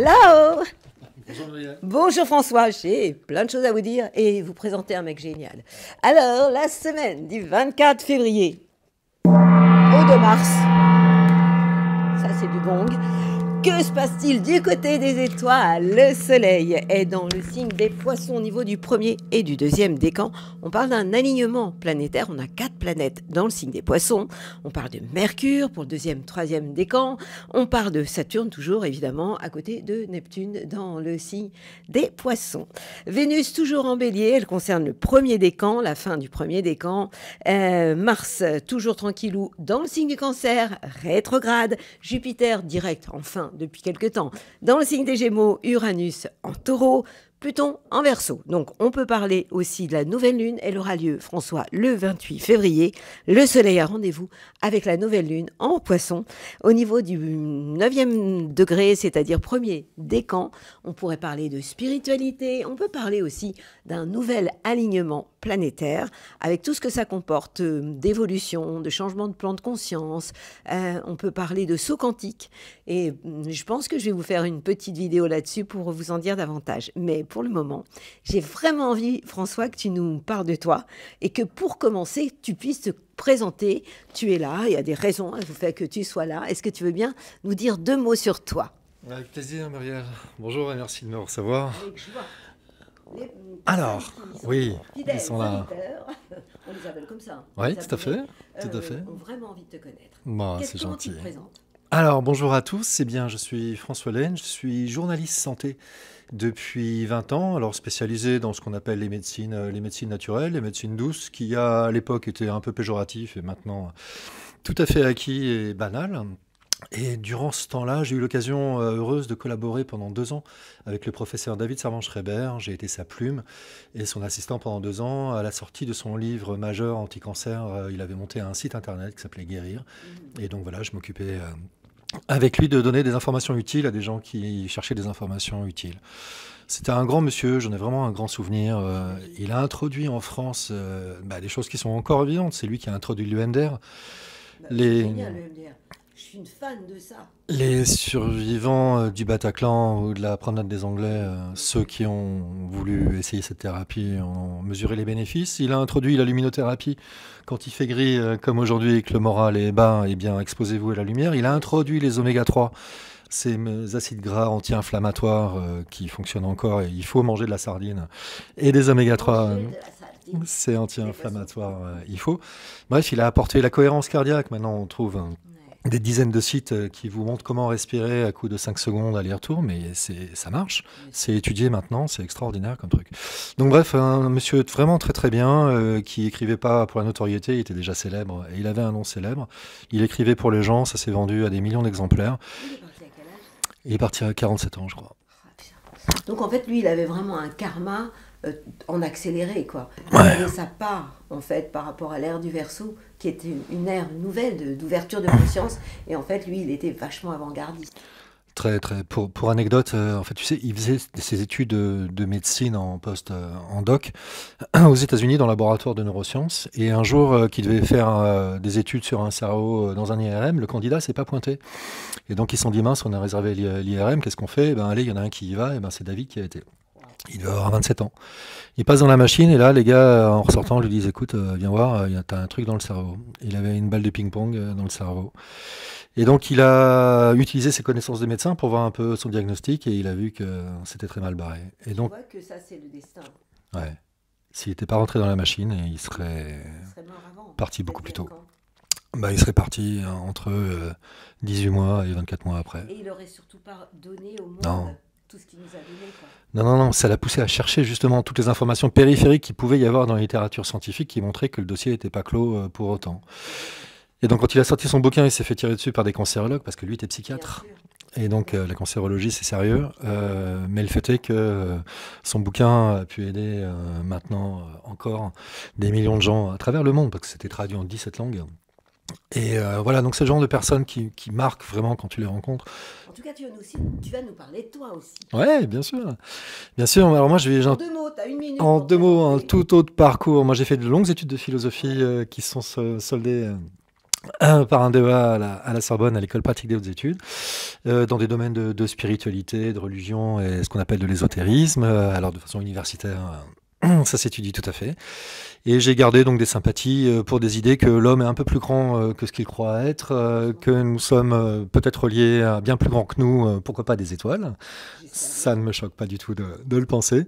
Hello! Bonjour Maria. Bonjour François, j'ai plein de choses à vous dire et vous présenter un mec génial. Alors, la semaine du 24 février au 2 mars, ça c'est du gong. Que se passe-t-il du côté des étoiles? Le soleil est dans le signe des poissons au niveau du premier et du deuxième décan. On parle d'un alignement planétaire. On a 4 planètes dans le signe des poissons. On parle de Mercure pour le deuxième, troisième décan. On parle de Saturne, toujours évidemment, à côté de Neptune dans le signe des poissons. Vénus, toujours en bélier. Elle concerne le premier décan, la fin du premier décan. Mars, toujours tranquillou dans le signe du cancer, rétrograde. Jupiter, direct, enfin, depuis quelque temps, dans le signe des Gémeaux, Uranus en Taureau, Pluton en Verseau. Donc on peut parler aussi de la nouvelle lune. Elle aura lieu, François, le 28 février. Le soleil a rendez-vous avec la nouvelle lune en Poisson. Au niveau du 9e degré, c'est-à-dire premier décan, on pourrait parler de spiritualité. On peut parler aussi d'un nouvel alignement planétaire avec tout ce que ça comporte d'évolution, de changement de plan de conscience. On peut parler de saut quantique. Et je pense que je vais vous faire une petite vidéo là-dessus pour vous en dire davantage. Mais pour le moment, j'ai vraiment envie, François, que tu nous parles de toi et que pour commencer, tu puisses te présenter. Tu es là, il y a des raisons qui fait que tu sois là. Est-ce que tu veux bien nous dire 2 mots sur toi? Avec plaisir Maria. Bonjour et merci de me recevoir. Avec joie. Alors, oui, fidèles, ils sont là. On les appelle comme ça. Oui, tout à fait, tout à fait. Ont vraiment envie de te connaître. Bon, c'est Comment tu gentil. te présentes? Alors, bonjour à tous. Eh bien, je suis François Laine, je suis journaliste santé depuis 20 ans, alors spécialisé dans ce qu'on appelle les médecines naturelles, les médecines douces, qui à l'époque étaient un peu péjoratif et maintenant tout à fait acquis et banal. Et durant ce temps-là, j'ai eu l'occasion heureuse de collaborer pendant 2 ans avec le professeur David Servan-Schreiber. J'ai été sa plume et son assistant pendant 2 ans. À la sortie de son livre majeur anti-cancer, il avait monté un site internet qui s'appelait Guérir. Et donc voilà, je m'occupais avec lui de donner des informations utiles à des gens qui cherchaient des informations utiles. C'était un grand monsieur, j'en ai vraiment un grand souvenir. Il a introduit en France des choses qui sont encore évidentes. C'est lui qui a introduit l'UMDR. C'est génial, le MDR. Je suis une fan de ça. Les survivants du Bataclan ou de la promenade des Anglais, ceux qui ont voulu essayer cette thérapie ont mesuré les bénéfices. Il a introduit la luminothérapie quand il fait gris, comme aujourd'hui et que le moral est bas, eh bien exposez-vous à la lumière. Il a introduit les oméga 3, ces acides gras anti-inflammatoires qui fonctionnent encore et il faut manger de la sardine et des oméga 3. C'est anti-inflammatoire, il faut. Bref, il a apporté la cohérence cardiaque. Maintenant, on trouve des dizaines de sites qui vous montrent comment respirer à coup de 5 secondes aller-retour, mais ça marche. C'est étudié maintenant, c'est extraordinaire comme truc. Donc bref, un monsieur vraiment très très bien, qui écrivait pas pour la notoriété, il était déjà célèbre, et il avait un nom célèbre. Il écrivait pour les gens, ça s'est vendu à des millions d'exemplaires. Il est parti à quel âge? Il est parti à 47 ans, je crois. Donc en fait, lui, il avait vraiment un karma en accéléré, quoi. Il Ouais. avait sa part, en fait, par rapport à l'ère du Verseau, qui était une ère nouvelle d'ouverture de conscience. Et en fait, lui, il était vachement avant-gardiste. Très, très. Pour anecdote, en fait, tu sais, il faisait ses études de médecine en en doc aux États-Unis dans le laboratoire de neurosciences. Et un jour, qu'il devait faire des études sur un cerveau dans un IRM, le candidat s'est pas pointé. Et donc, ils se sont dit, mince, on a réservé l'IRM, qu'est-ce qu'on fait? Eh ben, allez, il y en a un qui y va, et ben, c'est David qui a été. Il doit avoir 27 ans. Il passe dans la machine et là, les gars, en ressortant, lui disent, écoute, viens voir, t'as un truc dans le cerveau. Il avait une balle de ping-pong dans le cerveau. Et donc, il a utilisé ses connaissances de médecin pour voir un peu son diagnostic et il a vu que c'était très mal barré. Et donc, Tu vois que ça, c'est le destin. ouais, s'il n'était pas rentré dans la machine, il serait Il serait mort avant. parti beaucoup plus tôt. Quand? Il serait parti entre 18 mois et 24 mois après. Et il aurait surtout pas donné au monde Non. tout ce qu'il nous a donné, quoi. Non, ça l'a poussé à chercher justement toutes les informations périphériques qu'il pouvait y avoir dans la littérature scientifique qui montraient que le dossier n'était pas clos pour autant. Et donc quand il a sorti son bouquin, il s'est fait tirer dessus par des cancérologues parce que lui était psychiatre. Et donc la cancérologie c'est sérieux, mais le fait est que son bouquin a pu aider maintenant encore des millions de gens à travers le monde parce que c'était traduit en 17 langues. Et voilà, donc c'est le genre de personnes qui marquent vraiment quand tu les rencontres. En tout cas, tu vas nous parler de toi aussi. Ouais, bien sûr. Bien sûr, alors moi En 2 mots, tu as 1 minute. en pour 2 mots, un présenter. tout autre parcours. Moi j'ai fait de longues études de philosophie qui se sont soldées par un DEA à la Sorbonne, à l'École pratique des hautes études, dans des domaines de spiritualité, de religion et ce qu'on appelle de l'ésotérisme. Alors de façon universitaire, ça s'étudie tout à fait. Et j'ai gardé donc des sympathies pour des idées que l'homme est un peu plus grand que ce qu'il croit être, que nous sommes peut-être reliés à bien plus grand que nous, pourquoi pas des étoiles. Ça ne me choque pas du tout de le penser.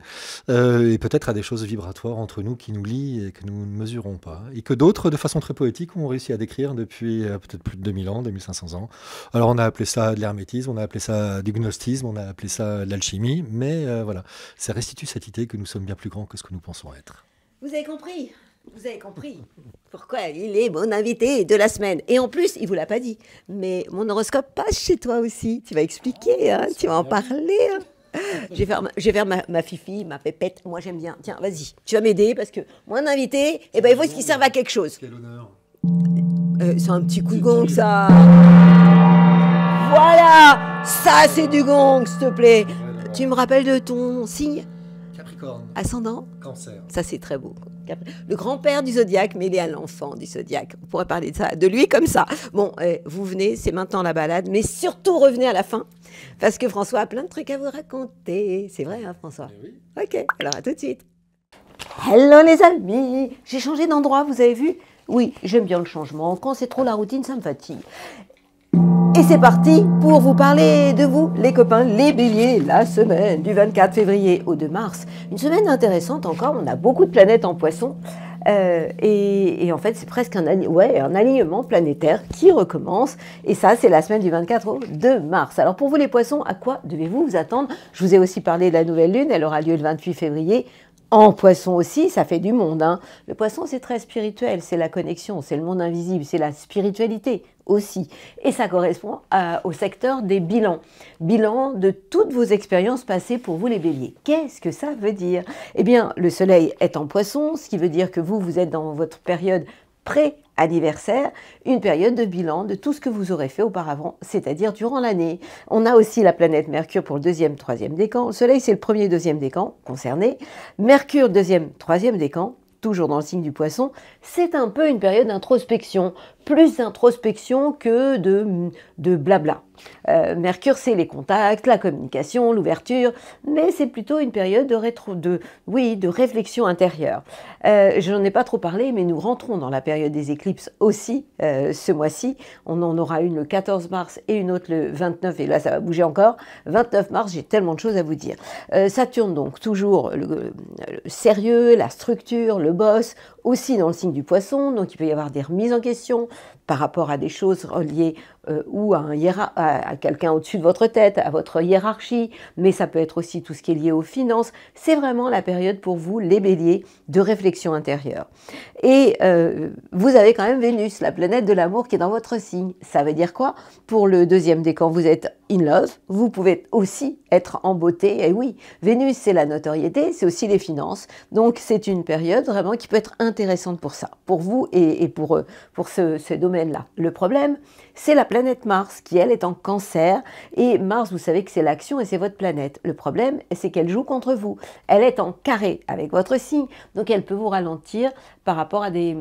Et peut-être à des choses vibratoires entre nous qui nous lient et que nous ne mesurons pas. Et que d'autres, de façon très poétique, ont réussi à décrire depuis peut-être plus de 2000 ans, 2500 ans. Alors on a appelé ça de l'hermétisme, on a appelé ça du gnostisme, on a appelé ça de l'alchimie, mais voilà, ça restitue cette idée que nous sommes bien plus grands que ce que nous pensons être. Vous avez compris? Vous avez compris pourquoi il est mon invité de la semaine. Et en plus, il ne vous l'a pas dit, mais mon horoscope passe chez toi aussi. Tu vas expliquer, hein, tu vas en parler. Hein. Je vais faire ma fifi, ma pépette. Moi, j'aime bien. Tiens, vas-y, tu vas m'aider parce que mon invité, eh ben, il faut qu'il serve à quelque chose. Quel honneur. C'est un petit coup de gong, ça. Voilà, ça, c'est du gong, s'il te plaît. Tu me rappelles de ton signe? Capricorne. Ascendant? Cancer. Ça, c'est très beau. Le grand-père du zodiaque, mêlé à l'enfant du zodiaque. On pourrait parler de lui comme ça. Bon, vous venez, c'est maintenant la balade, mais surtout revenez à la fin, parce que François a plein de trucs à vous raconter. C'est vrai, hein, François? Oui. Ok, alors à tout de suite. Hello les amis. J'ai changé d'endroit, vous avez vu? Oui, j'aime bien le changement. Quand c'est trop la routine, ça me fatigue. Et c'est parti pour vous parler de vous, les copains, les béliers, la semaine du 24 février au 2 mars. Une semaine intéressante encore, on a beaucoup de planètes en poisson. Et en fait, c'est presque un alignement planétaire qui recommence. Et ça, c'est la semaine du 24 au 2 mars. Alors pour vous les poissons, à quoi devez-vous vous attendre? Je vous ai aussi parlé de la nouvelle lune, elle aura lieu le 28 février. En poisson aussi, ça fait du monde. Hein. Le poisson, c'est très spirituel, c'est la connexion, c'est le monde invisible, c'est la spiritualité aussi. Et ça correspond au secteur des bilans. Bilan de toutes vos expériences passées pour vous les béliers. Qu'est-ce que ça veut dire? Eh bien, le soleil est en poisson, ce qui veut dire que vous êtes dans votre période pré-anniversaire, une période de bilan de tout ce que vous aurez fait auparavant, c'est-à-dire durant l'année. On a aussi la planète Mercure pour le deuxième, troisième décan. Le Soleil, c'est le premier, deuxième décan concerné. Mercure, deuxième, troisième décan, toujours dans le signe du Poisson. C'est un peu une période d'introspection, plus d'introspection que de blabla. Mercure, c'est les contacts, la communication, l'ouverture, mais c'est plutôt une période de réflexion intérieure. Je n'en ai pas trop parlé, mais nous rentrons dans la période des éclipses aussi ce mois-ci. On en aura une le 14 mars et une autre le 29, et là ça va bouger encore. 29 mars, j'ai tellement de choses à vous dire. Saturne donc, toujours le sérieux, la structure, le boss, aussi dans le signe du Poisson, donc il peut y avoir des remises en question par rapport à des choses reliées ou à quelqu'un au-dessus de votre tête, à votre hiérarchie, mais ça peut être aussi tout ce qui est lié aux finances. C'est vraiment la période pour vous, les béliers, de réflexion intérieure. Et vous avez quand même Vénus, la planète de l'amour qui est dans votre signe. Ça veut dire quoi? Pour le deuxième décan, vous êtes in love, vous pouvez aussi être en beauté. Et oui, Vénus, c'est la notoriété, c'est aussi les finances. Donc c'est une période vraiment qui peut être intéressante pour ça, pour vous et pour ce domaine-là. Le problème, c'est la planète Mars qui, elle, est en Cancer. Et Mars, vous savez que c'est l'action et c'est votre planète. Le problème, c'est qu'elle joue contre vous. Elle est en carré avec votre signe, donc elle peut vous ralentir par rapport à des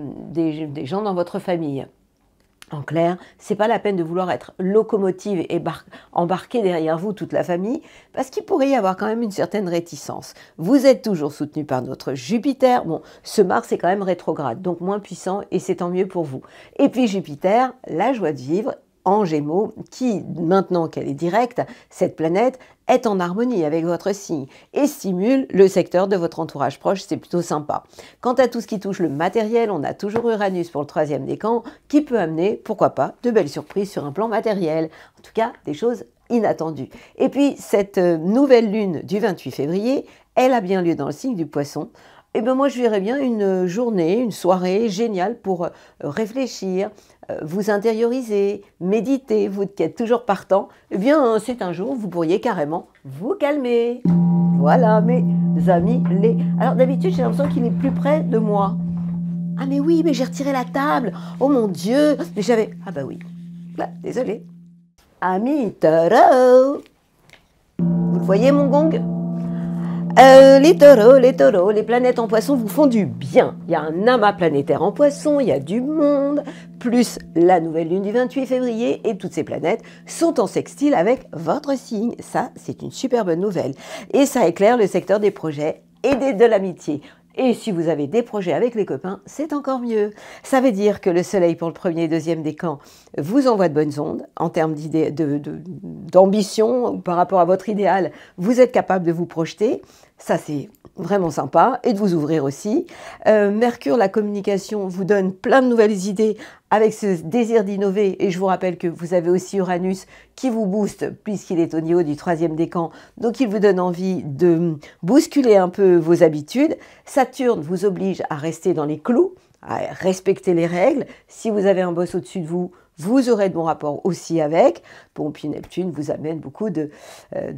gens dans votre famille. En clair, c'est pas la peine de vouloir être locomotive et embarquer derrière vous toute la famille, parce qu'il pourrait y avoir quand même une certaine réticence. Vous êtes toujours soutenu par notre Jupiter. Bon, ce Mars est quand même rétrograde, donc moins puissant, et c'est tant mieux pour vous. Et puis Jupiter, la joie de vivre, en Gémeaux, qui, maintenant qu'elle est directe, cette planète est en harmonie avec votre signe et stimule le secteur de votre entourage proche, c'est plutôt sympa. Quant à tout ce qui touche le matériel, on a toujours Uranus pour le troisième décan, qui peut amener, pourquoi pas, de belles surprises sur un plan matériel. En tout cas, des choses inattendues. Et puis, cette nouvelle lune du 28 février, elle a bien lieu dans le signe du Poisson. Eh bien moi, je verrais bien une journée, une soirée géniale pour réfléchir, vous intérioriser, méditer, vous qui êtes toujours partant. Eh bien, c'est un jour où vous pourriez carrément vous calmer. Voilà, mes amis. Alors d'habitude, j'ai l'impression qu'il est plus près de moi. Ah mais oui, mais j'ai retiré la table. Oh mon Dieu, mais j'avais... Ah bah oui, là, désolé. Amis taureaux, vous le voyez mon gong? Les taureaux, les planètes en poisson vous font du bien. Il y a un amas planétaire en poisson, il y a du monde, plus la nouvelle lune du 28 février et toutes ces planètes sont en sextile avec votre signe. Ça, c'est une super bonne nouvelle. Et ça éclaire le secteur des projets et de l'amitié. Et si vous avez des projets avec les copains, c'est encore mieux. Ça veut dire que le soleil pour le premier et deuxième décan vous envoie de bonnes ondes en termes d'ambition par rapport à votre idéal. Vous êtes capable de vous projeter. Ça, c'est vraiment sympa, et de vous ouvrir aussi. Mercure, la communication, vous donne plein de nouvelles idées avec ce désir d'innover, et je vous rappelle que vous avez aussi Uranus qui vous booste puisqu'il est au niveau du 3e décan, donc il vous donne envie de bousculer un peu vos habitudes. Saturne vous oblige à rester dans les clous, à respecter les règles. Si vous avez un boss au-dessus de vous, vous aurez de bons rapports aussi avec. Bon, puis Neptune vous amène beaucoup de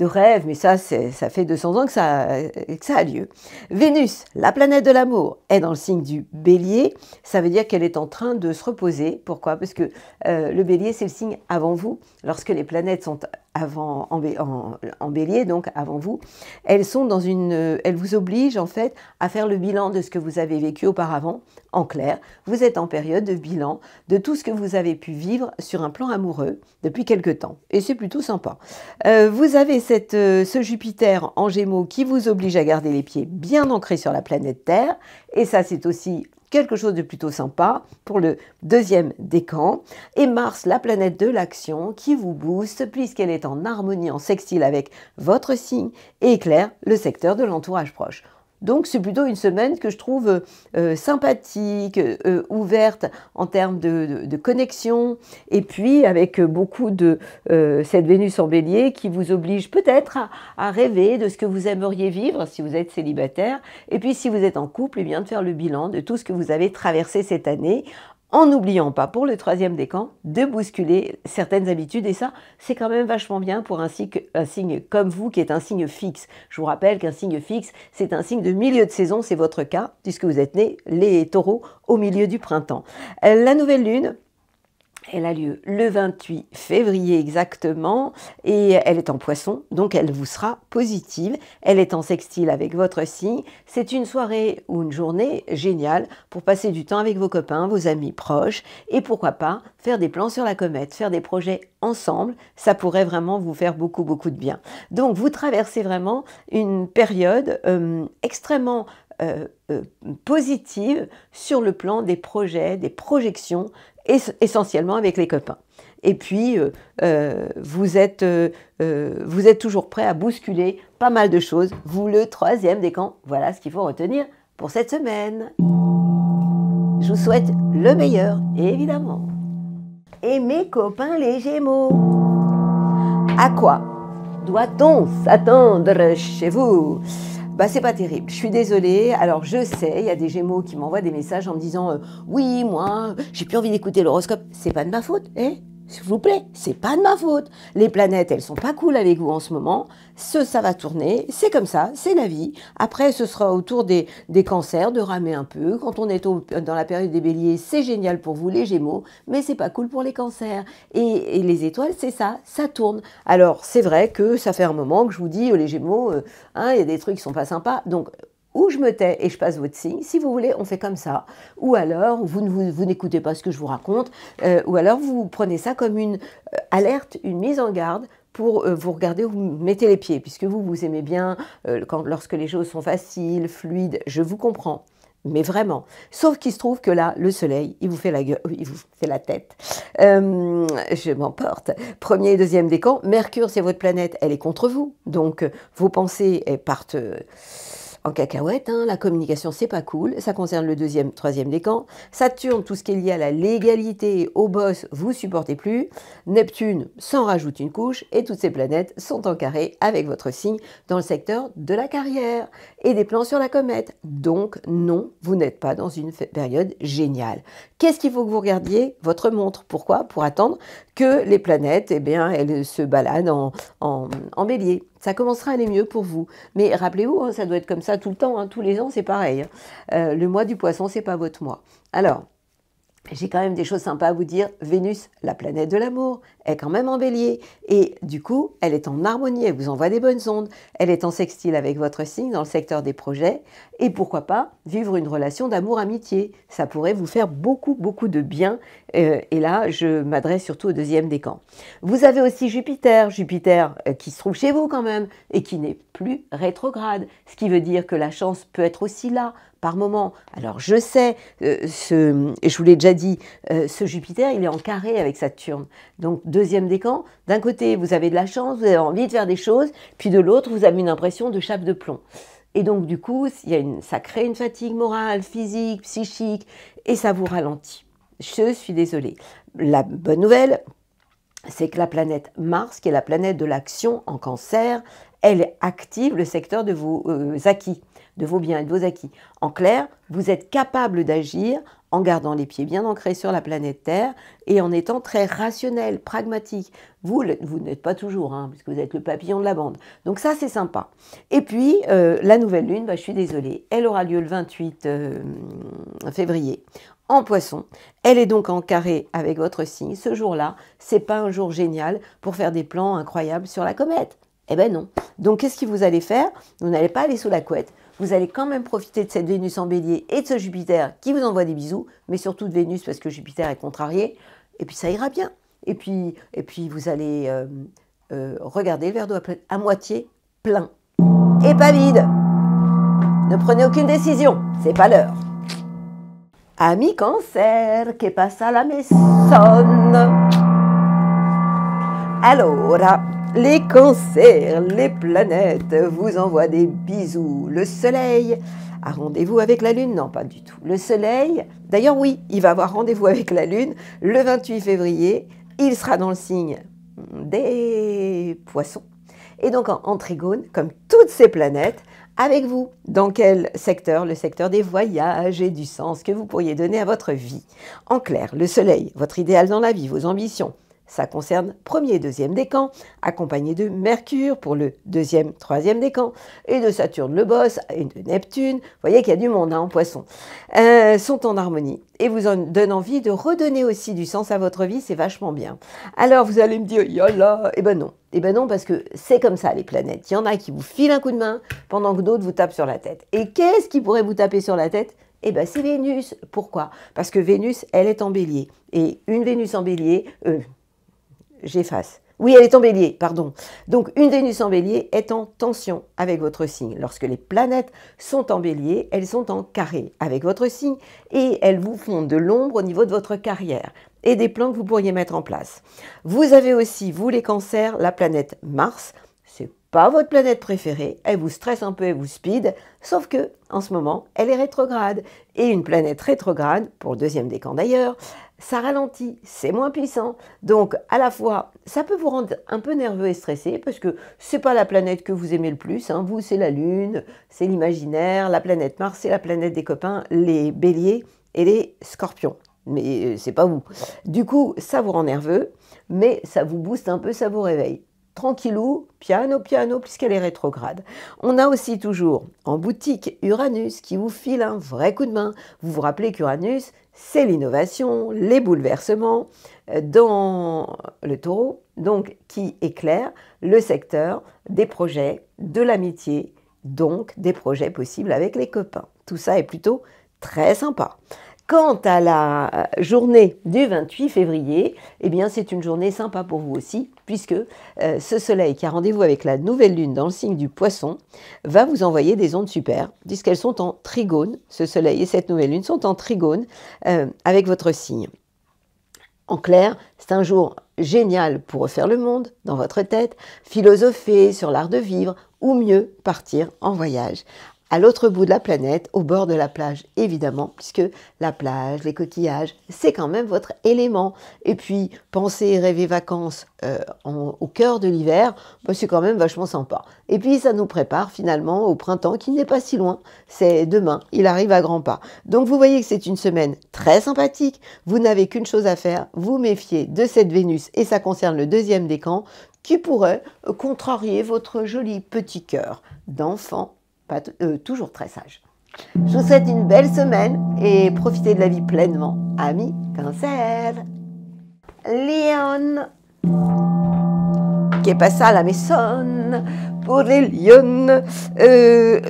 rêves, mais ça fait 200 ans que ça a lieu. Vénus, la planète de l'amour, est dans le signe du Bélier. Ça veut dire qu'elle est en train de se reposer. Pourquoi? Parce que le Bélier, c'est le signe avant vous. Lorsque les planètes sont en Bélier, donc avant vous, elles vous obligent en fait à faire le bilan de ce que vous avez vécu auparavant. En clair, vous êtes en période de bilan de tout ce que vous avez pu vivre sur un plan amoureux depuis quelque temps. Et c'est plutôt sympa. Vous avez ce Jupiter en Gémeaux qui vous oblige à garder les pieds bien ancrés sur la planète Terre. Et ça, c'est aussi quelque chose de plutôt sympa pour le 2e décan. Et Mars, la planète de l'action, qui vous booste puisqu'elle est en harmonie, en sextile avec votre signe et éclaire le secteur de l'entourage proche. Donc c'est plutôt une semaine que je trouve sympathique, ouverte en termes de connexion, et puis avec beaucoup de cette Vénus en Bélier qui vous oblige peut-être à rêver de ce que vous aimeriez vivre si vous êtes célibataire, et puis si vous êtes en couple, eh bien de faire le bilan de tout ce que vous avez traversé cette année, en n'oubliant pas pour le 3e décan de bousculer certaines habitudes. Et ça, c'est quand même vachement bien pour un signe comme vous qui est un signe fixe. Je vous rappelle qu'un signe fixe, c'est un signe de milieu de saison, c'est votre cas, puisque vous êtes nés, les taureaux, au milieu du printemps. La nouvelle lune, elle a lieu le 28 février exactement, et elle est en Poisson, donc elle vous sera positive. Elle est en sextile avec votre signe. C'est une soirée ou une journée géniale pour passer du temps avec vos copains, vos amis proches, et pourquoi pas faire des plans sur la comète, faire des projets ensemble. Ça pourrait vraiment vous faire beaucoup de bien. Donc vous traversez vraiment une période extrêmement positive sur le plan des projets, des projections, essentiellement avec les copains. Et puis, vous êtes toujours prêt à bousculer pas mal de choses. Vous, le 3e décan, voilà ce qu'il faut retenir pour cette semaine. Je vous souhaite le meilleur, évidemment. Et mes copains les Gémeaux, à quoi doit-on s'attendre chez vous? Bah, c'est pas terrible, je suis désolée. Alors je sais, il y a des Gémeaux qui m'envoient des messages en me disant oui, moi, j'ai plus envie d'écouter l'horoscope. C'est pas de ma faute, hein? S'il vous plaît, c'est pas de ma faute. Les planètes, elles sont pas cool avec vous en ce moment. Ça va tourner, c'est comme ça, c'est la vie. Après, ce sera au tour des cancers de ramer un peu. Quand on est dans la période des béliers, c'est génial pour vous les Gémeaux, mais c'est pas cool pour les cancers. Et les étoiles, c'est ça tourne. Alors, c'est vrai que ça fait un moment que je vous dis, les Gémeaux, il y a des trucs qui sont pas sympas. Donc, ou je me tais et je passe votre signe, si vous voulez, on fait comme ça. Ou alors, vous n'écoutez pas ce que je vous raconte, ou alors vous prenez ça comme une alerte, une mise en garde pour vous regarder où vous mettez les pieds, puisque vous aimez bien, lorsque les choses sont faciles, fluides, je vous comprends. Mais vraiment. Sauf qu'il se trouve que là, le soleil, il vous fait la gueule, il vous fait la tête. Je m'emporte. 1er et 2e décan, Mercure, c'est votre planète, elle est contre vous. Donc, vos pensées, elles partent en cacahuète, hein. La communication, c'est pas cool. Ça concerne le 2e, 3e décan. Saturne, tout ce qui est lié à la légalité, au boss, vous supportez plus. Neptune s'en rajoute une couche et toutes ces planètes sont en carré avec votre signe dans le secteur de la carrière et des plans sur la comète. Donc non, vous n'êtes pas dans une période géniale. Qu'est-ce qu'il faut que vous regardiez? Votre montre. Pourquoi? Pour attendre que les planètes, eh bien, elles se baladent en bélier. Ça commencera à aller mieux pour vous. Mais rappelez-vous, hein, ça doit être comme ça tout le temps, hein, tous les ans, c'est pareil. Le mois du poisson, c'est pas votre mois. Alors, J'ai quand même des choses sympas à vous dire. Vénus, la planète de l'amour, est quand même en bélier. Et du coup, elle est en harmonie, elle vous envoie des bonnes ondes. Elle est en sextile avec votre signe dans le secteur des projets. Et pourquoi pas vivre une relation d'amour-amitié. Ça pourrait vous faire beaucoup, beaucoup de bien. Et là, je m'adresse surtout au deuxième décan. Vous avez aussi Jupiter. Jupiter qui se trouve chez vous quand même et qui n'est plus rétrograde. Ce qui veut dire que la chance peut être aussi là par moment. Alors je sais, je vous l'ai déjà dit, ce Jupiter, il est en carré avec Saturne. Donc deuxième décan, d'un côté vous avez de la chance, vous avez envie de faire des choses, puis de l'autre vous avez une impression de chape de plomb. Et donc du coup, ça crée une fatigue morale, physique, psychique, et ça vous ralentit. Je suis désolée. La bonne nouvelle, c'est que la planète Mars, qui est la planète de l'action en Cancer, elle active le secteur de vos acquis, de vos biens et de vos acquis. En clair, vous êtes capable d'agir en gardant les pieds bien ancrés sur la planète Terre et en étant très rationnel, pragmatique. Vous n'êtes pas toujours, hein, puisque vous êtes le papillon de la bande. Donc ça, c'est sympa. Et puis, la nouvelle lune, je suis désolée, elle aura lieu le 28 février. En Poisson, elle est donc en carré avec votre signe. Ce jour-là, c'est pas un jour génial pour faire des plans incroyables sur la comète. Eh ben non. Donc qu'est-ce que vous allez faire? Vous n'allez pas aller sous la couette. Vous allez quand même profiter de cette Vénus en bélier et de ce Jupiter qui vous envoie des bisous, mais surtout de Vénus parce que Jupiter est contrarié. Et puis ça ira bien. Et puis vous allez regarder le verre d'eau à moitié plein et pas vide. Ne prenez aucune décision, c'est pas l'heure. Ami Cancer, che passa la maison. Allora, les cancers, les planètes vous envoient des bisous. Le soleil a rendez-vous avec la lune? Non, pas du tout. Le soleil, d'ailleurs oui, il va avoir rendez-vous avec la lune le 28 février. Il sera dans le signe des poissons. Et donc en trigone, comme toutes ces planètes, avec vous. Dans quel secteur? Le secteur des voyages et du sens que vous pourriez donner à votre vie. En clair, le soleil, votre idéal dans la vie, vos ambitions. Ça concerne premier et deuxième décan, accompagné de Mercure pour le deuxième, troisième décan, et de Saturne le boss, et de Neptune, vous voyez qu'il y a du monde en Poisson, sont en harmonie. Et vous en donnent envie de redonner aussi du sens à votre vie, c'est vachement bien. Alors vous allez me dire, yalla, eh ben non, parce que c'est comme ça les planètes. Il y en a qui vous filent un coup de main, pendant que d'autres vous tapent sur la tête. Et qu'est-ce qui pourrait vous taper sur la tête? Eh bien, c'est Vénus. Pourquoi? Parce que Vénus, elle est en bélier. Et une Vénus en bélier... j'efface. Oui, elle est en bélier, pardon. Donc, une Vénus en bélier est en tension avec votre signe. Lorsque les planètes sont en bélier, elles sont en carré avec votre signe et elles vous font de l'ombre au niveau de votre carrière et des plans que vous pourriez mettre en place. Vous avez aussi, vous les cancers, la planète Mars. C'est pas votre planète préférée, elle vous stresse un peu, elle vous speed, sauf que en ce moment, elle est rétrograde. Et une planète rétrograde, pour le deuxième décan d'ailleurs, ça ralentit, c'est moins puissant. Donc, à la fois, ça peut vous rendre un peu nerveux et stressé, parce que c'est pas la planète que vous aimez le plus, hein. Vous, c'est la Lune, c'est l'imaginaire, la planète Mars, c'est la planète des copains, les béliers et les scorpions. Mais c'est pas vous. Du coup, ça vous rend nerveux, mais ça vous booste un peu, ça vous réveille. Tranquillou, piano, piano, puisqu'elle est rétrograde. On a aussi toujours en boutique Uranus qui vous file un vrai coup de main. Vous vous rappelez qu'Uranus, c'est l'innovation, les bouleversements dans le taureau, donc qui éclaire le secteur des projets, de l'amitié, donc des projets possibles avec les copains. Tout ça est plutôt très sympa. Quant à la journée du 28 février, eh bien c'est une journée sympa pour vous aussi, puisque ce soleil qui a rendez-vous avec la nouvelle lune dans le signe du Poisson va vous envoyer des ondes super, puisqu'elles sont en trigone. Ce soleil et cette nouvelle lune sont en trigone avec votre signe. En clair, c'est un jour génial pour refaire le monde dans votre tête, philosopher sur l'art de vivre, ou mieux partir en voyage. À l'autre bout de la planète, au bord de la plage, évidemment, puisque la plage, les coquillages, c'est quand même votre élément. Et puis, penser et rêver vacances au cœur de l'hiver, c'est quand même vachement sympa. Et puis, ça nous prépare finalement au printemps qui n'est pas si loin. C'est demain, il arrive à grands pas. Donc, vous voyez que c'est une semaine très sympathique. Vous n'avez qu'une chose à faire, vous méfier de cette Vénus, et ça concerne le deuxième décan, qui pourrait contrarier votre joli petit cœur d'enfant. Toujours très sage. Je vous souhaite une belle semaine et profitez de la vie pleinement, amis Cancer. Lion, que pasa la maison pour les lions.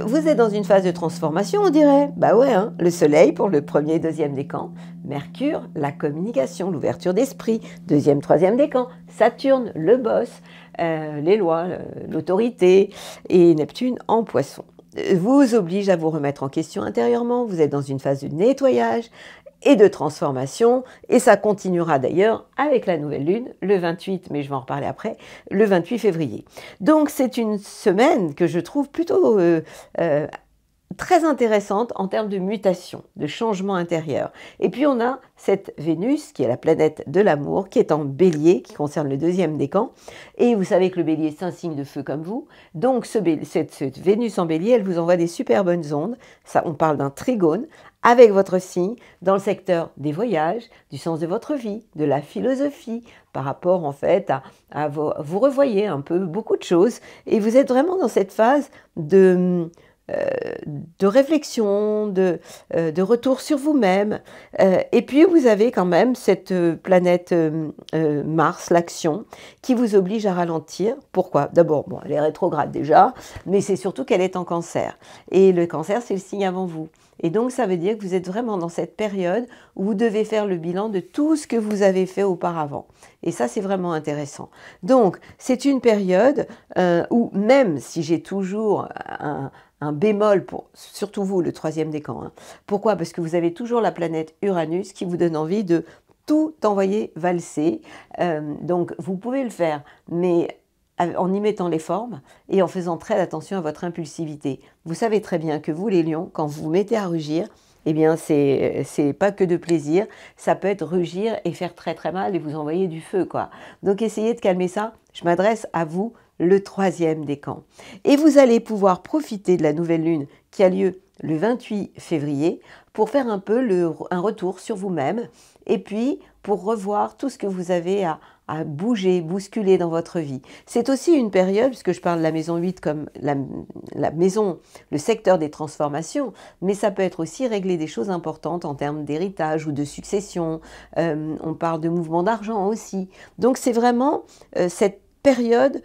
Vous êtes dans une phase de transformation, on dirait. Bah ouais, hein. Le soleil pour le premier et deuxième décan. Mercure, la communication, l'ouverture d'esprit. Deuxième, troisième décan. Saturne, le boss, les lois, l'autorité. Et Neptune en poisson. Vous oblige à vous remettre en question intérieurement. Vous êtes dans une phase de nettoyage et de transformation, et ça continuera d'ailleurs avec la nouvelle lune, le 28, mais je vais en reparler après, le 28 février. Donc c'est une semaine que je trouve plutôt très intéressante en termes de mutation, de changement intérieur. Et puis on a cette Vénus, qui est la planète de l'amour, qui est en bélier, qui concerne le deuxième décan, et vous savez que le bélier c'est un signe de feu comme vous, donc cette Vénus en bélier, elle vous envoie des super bonnes ondes, ça, on parle d'un trigone, avec votre signe, dans le secteur des voyages, du sens de votre vie, de la philosophie, par rapport en fait à vous revoyez un peu beaucoup de choses, et vous êtes vraiment dans cette phase de réflexion, de retour sur vous-même. Et puis vous avez quand même cette planète Mars, l'action, qui vous oblige à ralentir. Pourquoi? D'abord, bon, elle est rétrograde déjà, mais c'est surtout qu'elle est en cancer. Et le cancer, c'est le signe avant vous. Et donc, ça veut dire que vous êtes vraiment dans cette période où vous devez faire le bilan de tout ce que vous avez fait auparavant. Et ça, c'est vraiment intéressant. Donc, c'est une période où, même si j'ai toujours un bémol pour, surtout vous, le troisième décan. Hein. Pourquoi? Parce que vous avez toujours la planète Uranus qui vous donne envie de tout envoyer valser. Donc, vous pouvez le faire, mais en y mettant les formes et en faisant très attention à votre impulsivité. Vous savez très bien que vous, les lions, quand vous vous mettez à rugir, eh bien, c'est pas que de plaisir, ça peut être rugir et faire très très mal et vous envoyer du feu, quoi. Donc, essayez de calmer ça. Je m'adresse à vous, le troisième décan. Et vous allez pouvoir profiter de la nouvelle lune qui a lieu le 28 février pour faire un peu un retour sur vous-même et puis pour revoir tout ce que vous avez à bouger, bousculer dans votre vie. C'est aussi une période, puisque je parle de la maison 8 comme la maison, le secteur des transformations, mais ça peut être aussi régler des choses importantes en termes d'héritage ou de succession. On parle de mouvement d'argent aussi. Donc c'est vraiment cette période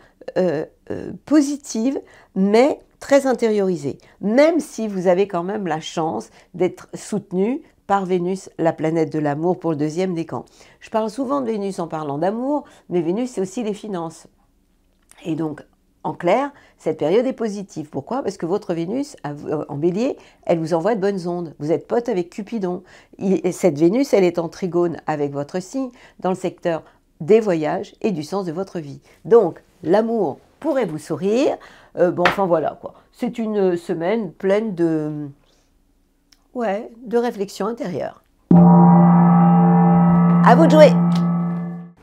positive, mais très intériorisée. Même si vous avez quand même la chance d'être soutenu par Vénus, la planète de l'amour pour le deuxième décan. Je parle souvent de Vénus en parlant d'amour, mais Vénus, c'est aussi les finances. Et donc, en clair, cette période est positive. Pourquoi? Parce que votre Vénus, en bélier, elle vous envoie de bonnes ondes. Vous êtes pote avec Cupidon. Et cette Vénus, elle est en trigone avec votre signe dans le secteur des voyages et du sens de votre vie. Donc, l'amour pourrait vous sourire. Bon, enfin voilà, quoi. C'est une semaine pleine de réflexion intérieure. À vous de jouer.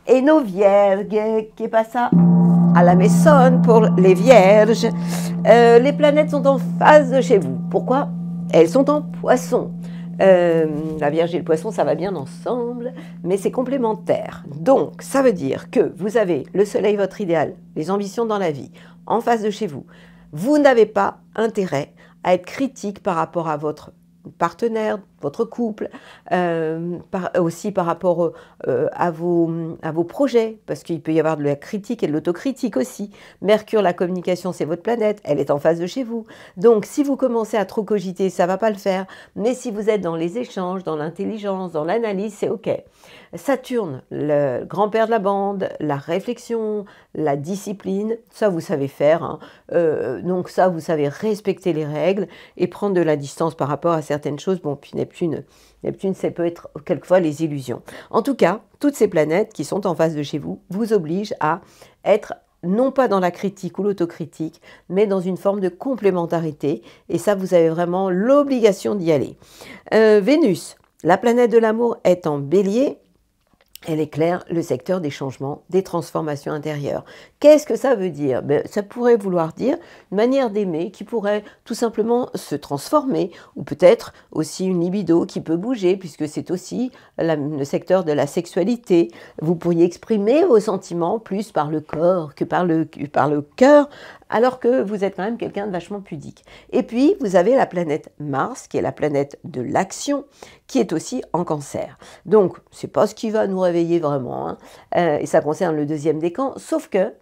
Et nos vierges, qui passe ça à la maison pour les vierges. Les planètes sont en phase chez vous. Pourquoi? Elles sont en poisson. La Vierge et le Poisson, ça va bien ensemble, mais c'est complémentaire. Donc, ça veut dire que vous avez le Soleil, votre idéal, les ambitions dans la vie, en face de chez vous. Vous n'avez pas intérêt à être critique par rapport à votre partenaire, votre couple, aussi par rapport à vos projets, parce qu'il peut y avoir de la critique et de l'autocritique aussi. Mercure, la communication, c'est votre planète, elle est en face de chez vous. Donc, si vous commencez à trop cogiter, ça ne va pas le faire. Mais si vous êtes dans les échanges, dans l'intelligence, dans l'analyse, c'est OK. Saturne, le grand-père de la bande, la réflexion, la discipline, ça vous savez faire. Hein. Donc ça, vous savez respecter les règles et prendre de la distance par rapport à certaines choses. Bon, puis Neptune, ça peut être quelquefois les illusions. En tout cas, toutes ces planètes qui sont en face de chez vous vous obligent à être non pas dans la critique ou l'autocritique, mais dans une forme de complémentarité. Et ça, vous avez vraiment l'obligation d'y aller. Vénus, la planète de l'amour, est en bélier. Elle éclaire le secteur des changements, des transformations intérieures. Qu'est-ce que ça veut dire? Ça pourrait vouloir dire une manière d'aimer qui pourrait tout simplement se transformer, ou peut-être aussi une libido qui peut bouger, puisque c'est aussi le secteur de la sexualité. Vous pourriez exprimer vos sentiments plus par le corps que par le cœur, alors que vous êtes quand même quelqu'un de vachement pudique. Et puis, vous avez la planète Mars, qui est la planète de l'action, qui est aussi en Cancer. Donc, c'est pas ce qui va nous réveiller vraiment, hein. Et ça concerne le deuxième décan, sauf que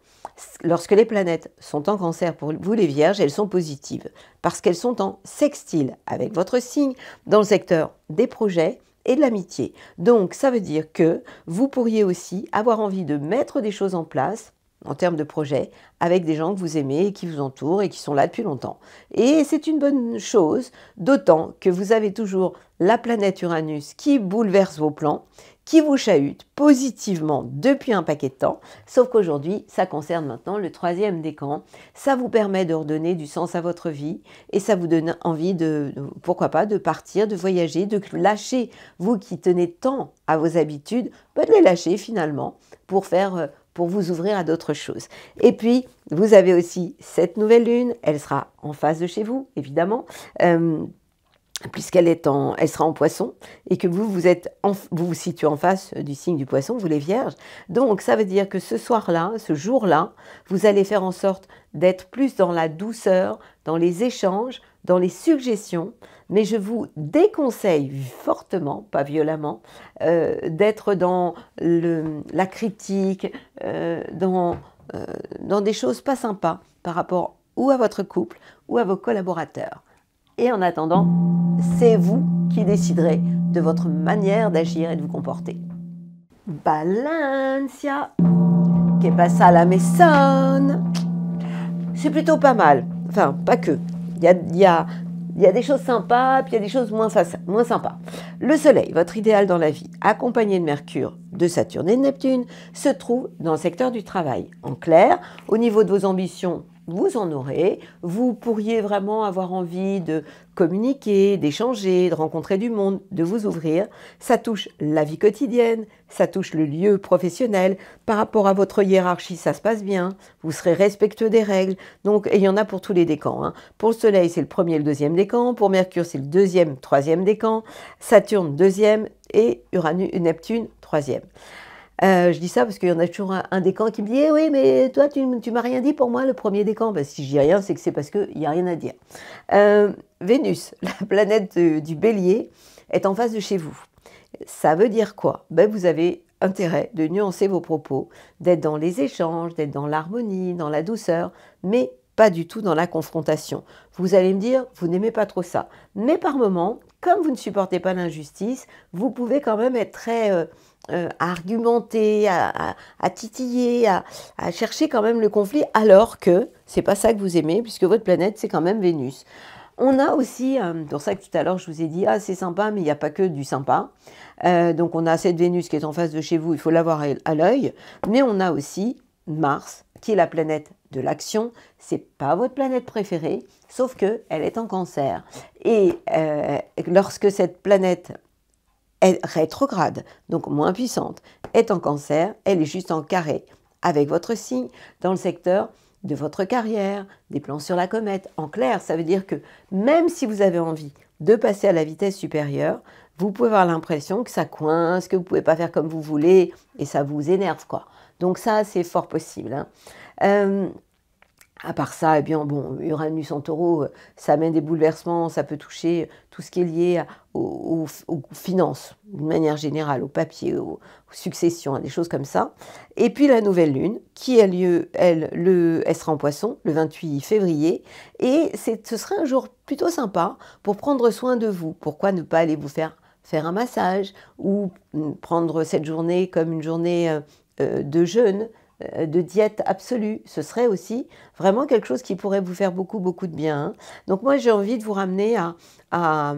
lorsque les planètes sont en Cancer pour vous les Vierges, elles sont positives, parce qu'elles sont en sextile avec votre signe dans le secteur des projets et de l'amitié. Donc, ça veut dire que vous pourriez aussi avoir envie de mettre des choses en place en termes de projet, avec des gens que vous aimez et qui vous entourent et qui sont là depuis longtemps. Et c'est une bonne chose, d'autant que vous avez toujours la planète Uranus qui bouleverse vos plans, qui vous chahute positivement depuis un paquet de temps, sauf qu'aujourd'hui, ça concerne maintenant le troisième décan. Ça vous permet de redonner du sens à votre vie et ça vous donne envie pourquoi pas, de partir, de voyager, de lâcher, vous qui tenez tant à vos habitudes, de les lâcher finalement pour vous ouvrir à d'autres choses. Et puis, vous avez aussi cette nouvelle lune, elle sera en face de chez vous, évidemment, puisqu'elle sera en Poisson, et que vous vous situez en face du signe du Poisson, vous les Vierges. Donc, ça veut dire que ce soir-là, ce jour-là, vous allez faire en sorte d'être plus dans la douceur, dans les échanges, dans les suggestions, mais je vous déconseille fortement, pas violemment, d'être dans la critique, dans des choses pas sympas par rapport ou à votre couple ou à vos collaborateurs. Et en attendant, c'est vous qui déciderez de votre manière d'agir et de vous comporter. Balancia, que pasa la maison? C'est plutôt pas mal. Enfin, pas que. Il y a des choses sympas, puis il y a des choses moins sympas. Le Soleil, votre idéal dans la vie, accompagné de Mercure, de Saturne et de Neptune, se trouve dans le secteur du travail. En clair, au niveau de vos ambitions, vous en aurez. Vous pourriez vraiment avoir envie de communiquer, d'échanger, de rencontrer du monde, de vous ouvrir. Ça touche la vie quotidienne, ça touche le lieu professionnel. Par rapport à votre hiérarchie, ça se passe bien. Vous serez respectueux des règles. Donc, et il y en a pour tous les décans, hein. Pour le Soleil, c'est le premier et le deuxième décan. Pour Mercure, c'est le deuxième, troisième décan. Saturne, deuxième. Et Uranus, Neptune, troisième. Je dis ça parce qu'il y en a toujours un décan qui me dit oui, mais toi, tu m'as rien dit pour moi, le premier décan. Si je dis rien, c'est que c'est parce qu'il n'y a rien à dire. Vénus, la planète du Bélier, est en face de chez vous. Ça veut dire quoi? Vous avez intérêt de nuancer vos propos, d'être dans les échanges, d'être dans l'harmonie, dans la douceur, mais pas du tout dans la confrontation. Vous allez me dire, vous n'aimez pas trop ça. Mais par moments, comme vous ne supportez pas l'injustice, vous pouvez quand même être très à argumenter, à titiller, à chercher quand même le conflit, alors que c'est pas ça que vous aimez, puisque votre planète, c'est quand même Vénus. On a aussi, pour ça que tout à l'heure je vous ai dit, c'est sympa, mais il n'y a pas que du sympa. Donc on a cette Vénus qui est en face de chez vous, il faut l'avoir à l'œil, mais on a aussi Mars, qui est la planète de l'action. C'est pas votre planète préférée, sauf qu'elle est en Cancer. Et lorsque cette planète est rétrograde, donc moins puissante, est en Cancer, elle est juste en carré avec votre signe dans le secteur de votre carrière, des plans sur la comète. En clair, ça veut dire que même si vous avez envie de passer à la vitesse supérieure, vous pouvez avoir l'impression que ça coince, que vous ne pouvez pas faire comme vous voulez, et ça vous énerve, quoi. Donc ça, c'est fort possible, hein. À part ça, eh bien, bon, Uranus en Taureau, ça amène des bouleversements, ça peut toucher tout ce qui est lié aux finances, d'une manière générale, au papier, aux successions, à des choses comme ça. Et puis la nouvelle lune, qui a lieu, elle sera en Poisson, le 28 février, et ce sera un jour plutôt sympa pour prendre soin de vous. Pourquoi ne pas aller vous faire un massage, ou prendre cette journée comme une journée de jeûne, de diète absolue. Ce serait aussi vraiment quelque chose qui pourrait vous faire beaucoup, beaucoup de bien, hein. Donc moi, j'ai envie de vous ramener à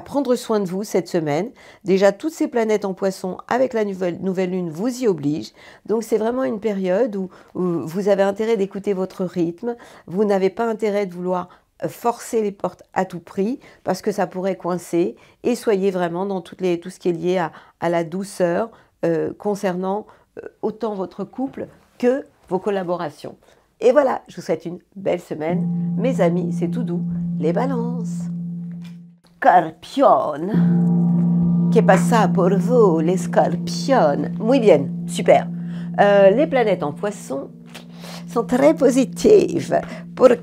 prendre soin de vous cette semaine. Déjà, toutes ces planètes en Poisson avec la nouvelle lune vous y obligent. Donc c'est vraiment une période où vous avez intérêt d'écouter votre rythme. Vous n'avez pas intérêt de vouloir forcer les portes à tout prix parce que ça pourrait coincer. Et soyez vraiment dans tout ce qui est lié à la douceur concernant autant votre couple que vos collaborations. Et voilà, je vous souhaite une belle semaine. Mes amis, c'est tout doux, les balances. Scorpion. Que pasa por vous, les scorpions? Muy bien, super. Les planètes en Poisson, sont très positives. Pourquoi?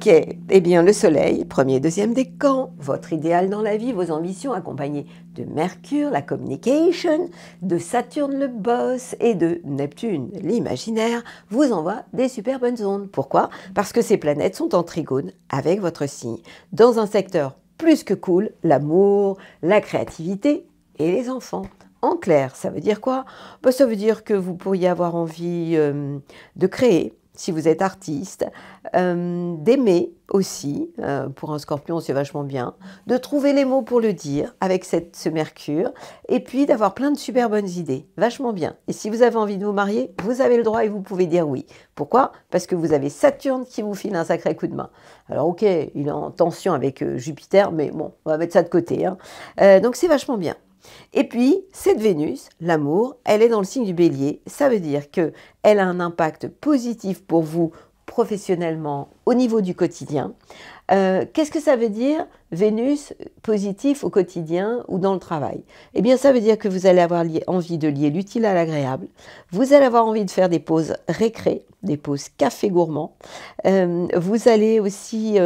Eh bien, le soleil, premier et deuxième décan, votre idéal dans la vie, vos ambitions accompagnées de Mercure, la communication, de Saturne, le boss, et de Neptune, l'imaginaire, vous envoient des super bonnes ondes. Pourquoi? Parce que ces planètes sont en trigone avec votre signe, dans un secteur plus que cool, l'amour, la créativité et les enfants. En clair, ça veut dire quoi? Ça veut dire que vous pourriez avoir envie de créer, si vous êtes artiste, d'aimer aussi, pour un scorpion c'est vachement bien, de trouver les mots pour le dire avec ce Mercure, et puis d'avoir plein de super bonnes idées, vachement bien. Et si vous avez envie de vous marier, vous avez le droit et vous pouvez dire oui. Pourquoi? Parce que vous avez Saturne qui vous file un sacré coup de main. Alors ok, il est en tension avec Jupiter, mais bon, on va mettre ça de côté, hein. Donc c'est vachement bien. Et puis, cette Vénus, l'amour, elle est dans le signe du Bélier. Ça veut dire qu'elle a un impact positif pour vous professionnellement au niveau du quotidien. Qu'est-ce que ça veut dire, Vénus, positif au quotidien ou dans le travail? Eh bien, ça veut dire que vous allez avoir envie de lier l'utile à l'agréable. Vous allez avoir envie de faire des pauses récré, des pauses café gourmand. Vous allez aussi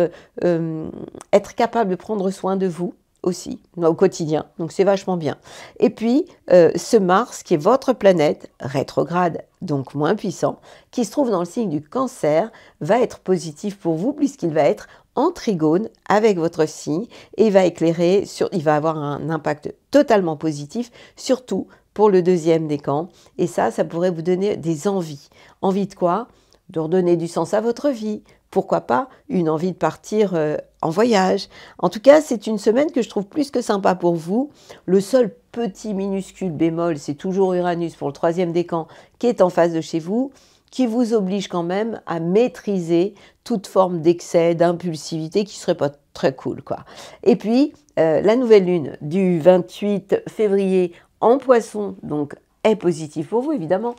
être capable de prendre soin de vous aussi, au quotidien, donc c'est vachement bien. Et puis, ce Mars, qui est votre planète, rétrograde, donc moins puissant, qui se trouve dans le signe du Cancer, va être positif pour vous, puisqu'il va être en trigone avec votre signe, et il va éclairer, il va avoir un impact totalement positif, surtout pour le deuxième décan, et ça pourrait vous donner des envies. Envie de quoi? De redonner du sens à votre vie. Pourquoi pas une envie de partir en voyage. En tout cas, c'est une semaine que je trouve plus que sympa pour vous. Le seul petit minuscule bémol, c'est toujours Uranus pour le troisième décan qui est en face de chez vous, qui vous oblige quand même à maîtriser toute forme d'excès, d'impulsivité qui ne serait pas très cool, quoi. Et puis, la nouvelle lune du 28 février en Poisson, donc est positif pour vous, évidemment,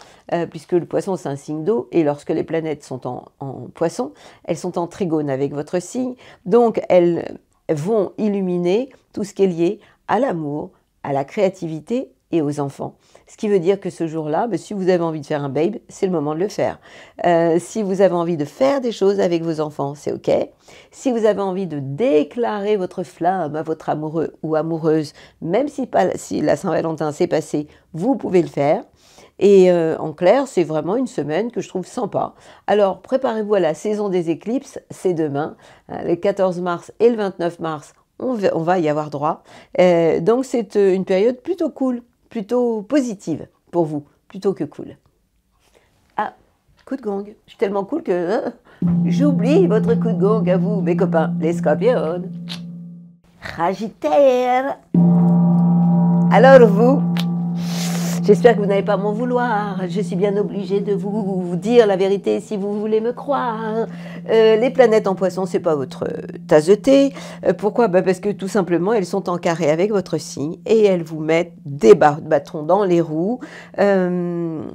puisque le poisson, c'est un signe d'eau, et lorsque les planètes sont en poisson, elles sont en trigone avec votre signe, donc elles vont illuminer tout ce qui est lié à l'amour, à la créativité et aux enfants. Ce qui veut dire que ce jour-là, si vous avez envie de faire un babe, c'est le moment de le faire. Si vous avez envie de faire des choses avec vos enfants, c'est OK. Si vous avez envie de déclarer votre flamme à votre amoureux ou amoureuse, même si la Saint-Valentin s'est passée, vous pouvez le faire. Et en clair, c'est vraiment une semaine que je trouve sympa. Alors, préparez-vous à la saison des éclipses, c'est demain, le 14 mars et le 29 mars, on va y avoir droit. Donc, c'est une période plutôt cool, plutôt positive pour vous, plutôt que cool. Ah, coup de gong. Je suis tellement cool que j'oublie votre coup de gong à vous, mes copains, les scorpions. Sagittaire. Alors vous, j'espère que vous n'allez pas m'en vouloir. Je suis bien obligée de vous dire la vérité si vous voulez me croire. Les planètes en Poisson, c'est pas votre tasse de thé. Pourquoi? Parce que tout simplement, elles sont en carré avec votre signe et elles vous mettent des bâtons dans les roues. Même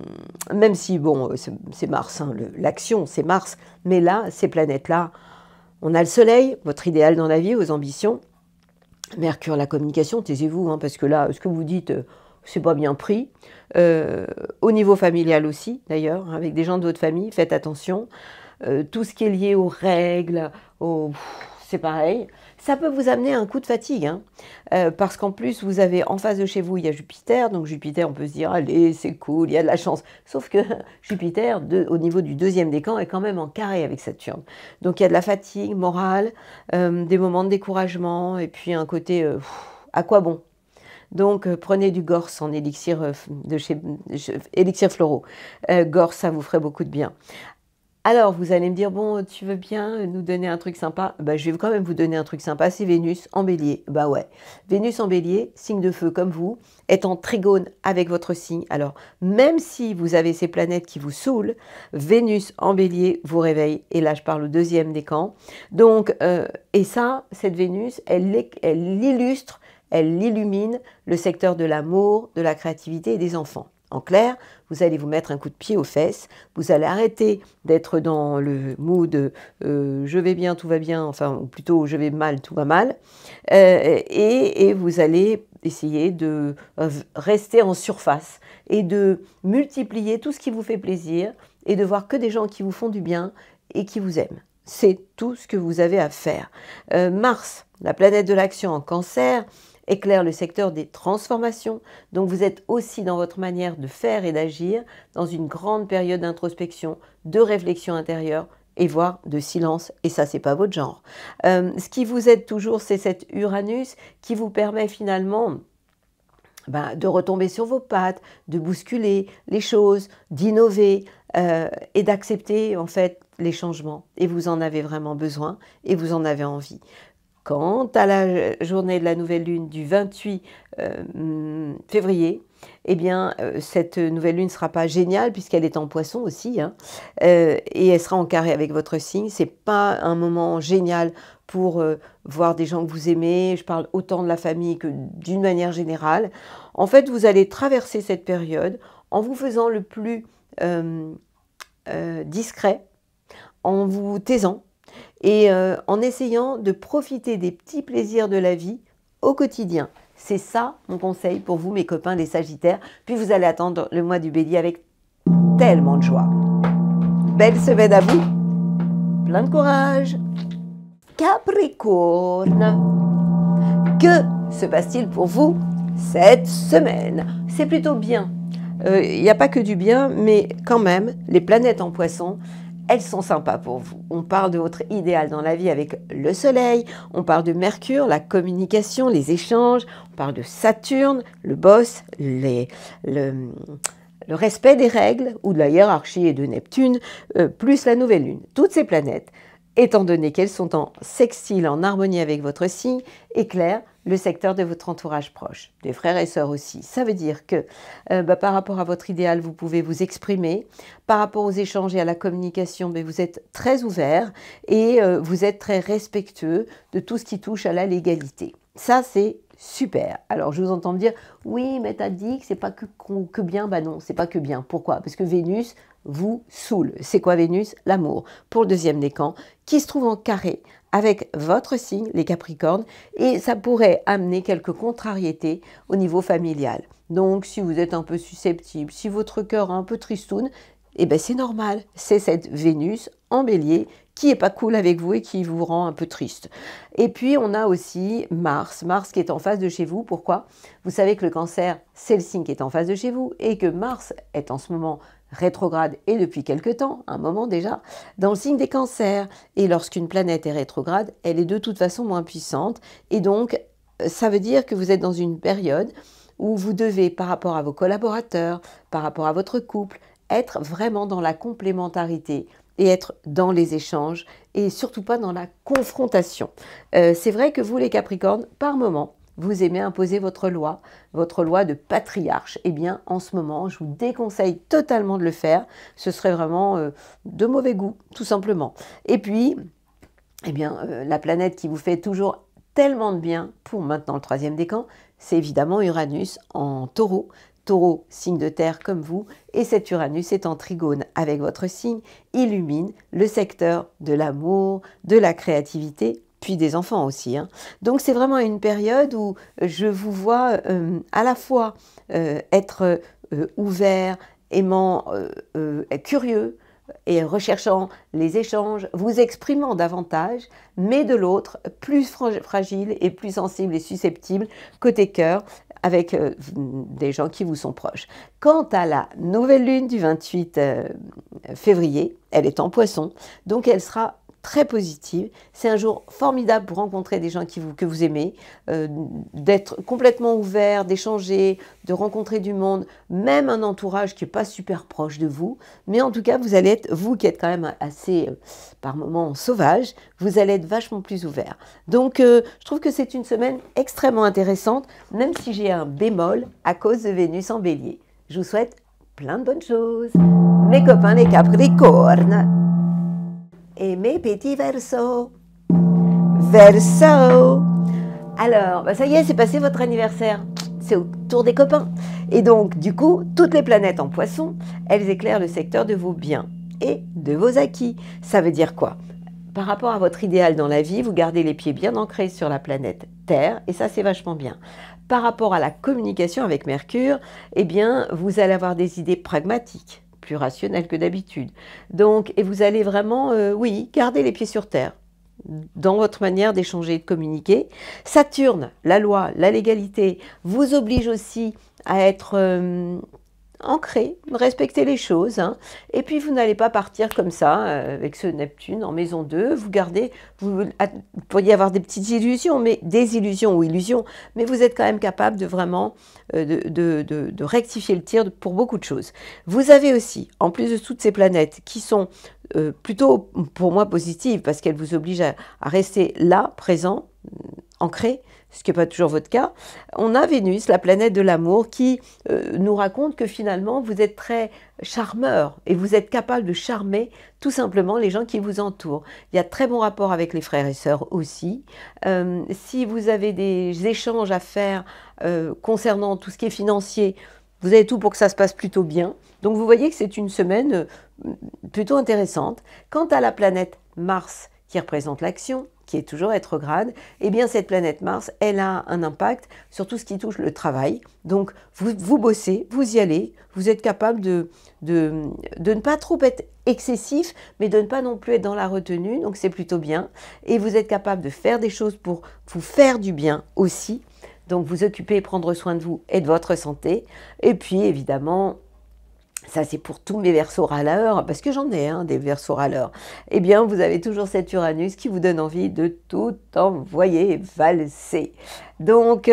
si, bon, c'est Mars, hein, l'action, c'est Mars. Mais là, ces planètes-là, on a le Soleil, votre idéal dans la vie, vos ambitions. Mercure, la communication, taisez-vous, hein, parce que là, ce que vous dites... c'est pas bien pris. Au niveau familial aussi, d'ailleurs, avec des gens de votre famille, faites attention. Tout ce qui est lié aux règles, c'est pareil. Ça peut vous amener à un coup de fatigue, hein, parce qu'en plus, vous avez en face de chez vous, il y a Jupiter. Donc Jupiter, on peut se dire, allez, c'est cool, il y a de la chance. Sauf que Jupiter, au niveau du deuxième décan, est quand même en carré avec Saturne. Donc il y a de la fatigue morale, des moments de découragement, et puis un côté, à quoi bon? Donc, prenez du Gors en élixir élixir floraux. Gors, ça vous ferait beaucoup de bien. Alors, vous allez me dire, bon, tu veux bien nous donner un truc sympa? Je vais quand même vous donner un truc sympa, c'est Vénus en Bélier. Ouais, Vénus en Bélier, signe de feu comme vous, est en trigone avec votre signe. Alors, même si vous avez ces planètes qui vous saoulent, Vénus en Bélier vous réveille. Et là, je parle au deuxième décan. Donc, et ça, cette Vénus, elle illustre, elle illumine le secteur de l'amour, de la créativité et des enfants. En clair, vous allez vous mettre un coup de pied aux fesses, vous allez arrêter d'être dans le mood je vais bien, tout va bien, enfin, ou plutôt je vais mal, tout va mal, et vous allez essayer de rester en surface et de multiplier tout ce qui vous fait plaisir et de voir que des gens qui vous font du bien et qui vous aime. C'est tout ce que vous avez à faire. Mars, la planète de l'action en Cancer, éclaire le secteur des transformations. Donc vous êtes aussi dans votre manière de faire et d'agir dans une grande période d'introspection, de réflexion intérieure et voire de silence. Et ça, c'est pas votre genre. Ce qui vous aide toujours, c'est cet Uranus qui vous permet finalement de retomber sur vos pattes, de bousculer les choses, d'innover et d'accepter en fait les changements. Et vous en avez vraiment besoin et vous en avez envie. Quant à la journée de la nouvelle lune du 28 février, eh bien, cette nouvelle lune ne sera pas géniale puisqu'elle est en Poisson aussi, hein, et elle sera en carré avec votre signe. Ce n'est pas un moment génial pour voir des gens que vous aimez. Je parle autant de la famille que d'une manière générale. En fait, vous allez traverser cette période en vous faisant le plus discret, en vous taisant, et en essayant de profiter des petits plaisirs de la vie au quotidien. C'est ça mon conseil pour vous, mes copains les Sagittaires. Puis vous allez attendre le mois du Bélier avec tellement de joie. Belle semaine à vous, plein de courage. Capricorne, que se passe-t-il pour vous cette semaine? C'est plutôt bien. Il n'y a pas que du bien, mais quand même, les planètes en Poisson, elles sont sympas pour vous. On parle de votre idéal dans la vie avec le soleil, on parle de Mercure, la communication, les échanges, on parle de Saturne, le boss, le respect des règles ou de la hiérarchie et de Neptune, plus la nouvelle lune. Toutes ces planètes, étant donné qu'elles sont en sextile, en harmonie avec votre signe, éclairent le secteur de votre entourage proche, des frères et sœurs aussi. Ça veut dire que par rapport à votre idéal, vous pouvez vous exprimer. Par rapport aux échanges et à la communication, vous êtes très ouvert et vous êtes très respectueux de tout ce qui touche à la légalité. Ça, c'est super. Alors, je vous entends me dire, oui, mais t'as dit que c'est pas que bien. Non, c'est pas que bien. Pourquoi? Parce que Vénus vous saoule. C'est quoi Vénus? L'amour. Pour le deuxième décan, qui se trouve en carré avec votre signe, les Capricornes, et ça pourrait amener quelques contrariétés au niveau familial. Donc, si vous êtes un peu susceptible, si votre cœur est un peu tristoun, c'est normal. C'est cette Vénus en Bélier qui est pas cool avec vous et qui vous rend un peu triste. Et puis, on a aussi Mars qui est en face de chez vous. Pourquoi? Vous savez que le Cancer, c'est le signe qui est en face de chez vous et que Mars est en ce moment rétrograde et depuis quelque temps, un moment déjà, dans le signe des Cancers. Et lorsqu'une planète est rétrograde, elle est de toute façon moins puissante. Et donc, ça veut dire que vous êtes dans une période où vous devez, par rapport à vos collaborateurs, par rapport à votre couple, être vraiment dans la complémentarité et être dans les échanges et surtout pas dans la confrontation. C'est vrai que vous, les Capricornes, par moment, vous aimez imposer votre loi de patriarche. Eh bien, en ce moment, je vous déconseille totalement de le faire. Ce serait vraiment de mauvais goût, tout simplement. Et puis, la planète qui vous fait toujours tellement de bien, pour maintenant le troisième décan, c'est évidemment Uranus en Taureau. Taureau, signe de terre comme vous, et cet Uranus est en trigone avec votre signe, illumine le secteur de l'amour, de la créativité, puis des enfants aussi. Donc c'est vraiment une période où je vous vois à la fois être ouvert, aimant, curieux, et recherchant les échanges, vous exprimant davantage, mais de l'autre, plus fragile et plus sensible et susceptible côté cœur, avec des gens qui vous sont proches. Quant à la nouvelle lune du 28 février, elle est en Poisson, donc elle sera très positive. C'est un jour formidable pour rencontrer des gens que vous aimez, d'être complètement ouvert, d'échanger, de rencontrer du monde, même un entourage qui n'est pas super proche de vous. Mais en tout cas, vous allez être, vous qui êtes quand même assez, par moments, sauvage, vous allez être vachement plus ouvert. Donc, je trouve que c'est une semaine extrêmement intéressante, même si j'ai un bémol à cause de Vénus en Bélier. Je vous souhaite plein de bonnes choses. Mes copains les Capricornes. Et mes petits Verseaux. Verseaux. Alors, ça y est, c'est passé votre anniversaire. C'est au tour des copains. Et donc, du coup, toutes les planètes en Poisson, elles éclairent le secteur de vos biens et de vos acquis. Ça veut dire quoi? Par rapport à votre idéal dans la vie, vous gardez les pieds bien ancrés sur la planète Terre, et ça, c'est vachement bien. Par rapport à la communication avec Mercure, eh bien, vous allez avoir des idées pragmatiques, plus rationnel que d'habitude. Donc, et vous allez vraiment, oui, garder les pieds sur terre dans votre manière d'échanger et de communiquer. Saturne, la loi, la légalité, vous oblige aussi à être ancré, respecter les choses. Hein. Et puis, vous n'allez pas partir comme ça, avec ce Neptune en maison 2. Vous gardez, vous pourriez avoir des petites illusions, mais des illusions ou illusions, mais vous êtes quand même capable de vraiment de rectifier le tir pour beaucoup de choses. Vous avez aussi, en plus de toutes ces planètes qui sont plutôt pour moi positives, parce qu'elles vous obligent à rester là, présent, ancré, ce qui n'est pas toujours votre cas, on a Vénus, la planète de l'amour, qui nous raconte que finalement, vous êtes très charmeur et vous êtes capable de charmer tout simplement les gens qui vous entourent. Il y a de très bons rapports avec les frères et sœurs aussi. Si vous avez des échanges à faire concernant tout ce qui est financier, vous avez tout pour que ça se passe plutôt bien. Donc vous voyez que c'est une semaine plutôt intéressante. Quant à la planète Mars, qui représente l'action, qui est toujours rétrograde, eh bien cette planète Mars, elle a un impact sur tout ce qui touche le travail. Donc vous bossez, vous y allez, vous êtes capable de ne pas trop être excessif, mais de ne pas non plus être dans la retenue, donc c'est plutôt bien. Et vous êtes capable de faire des choses pour vous faire du bien aussi. Donc vous occuper et prendre soin de vous et de votre santé. Et puis évidemment, ça c'est pour tous mes Verseaux râleurs, parce que j'en ai des Verseaux râleurs, eh bien vous avez toujours cet Uranus qui vous donne envie de tout envoyer valser. Donc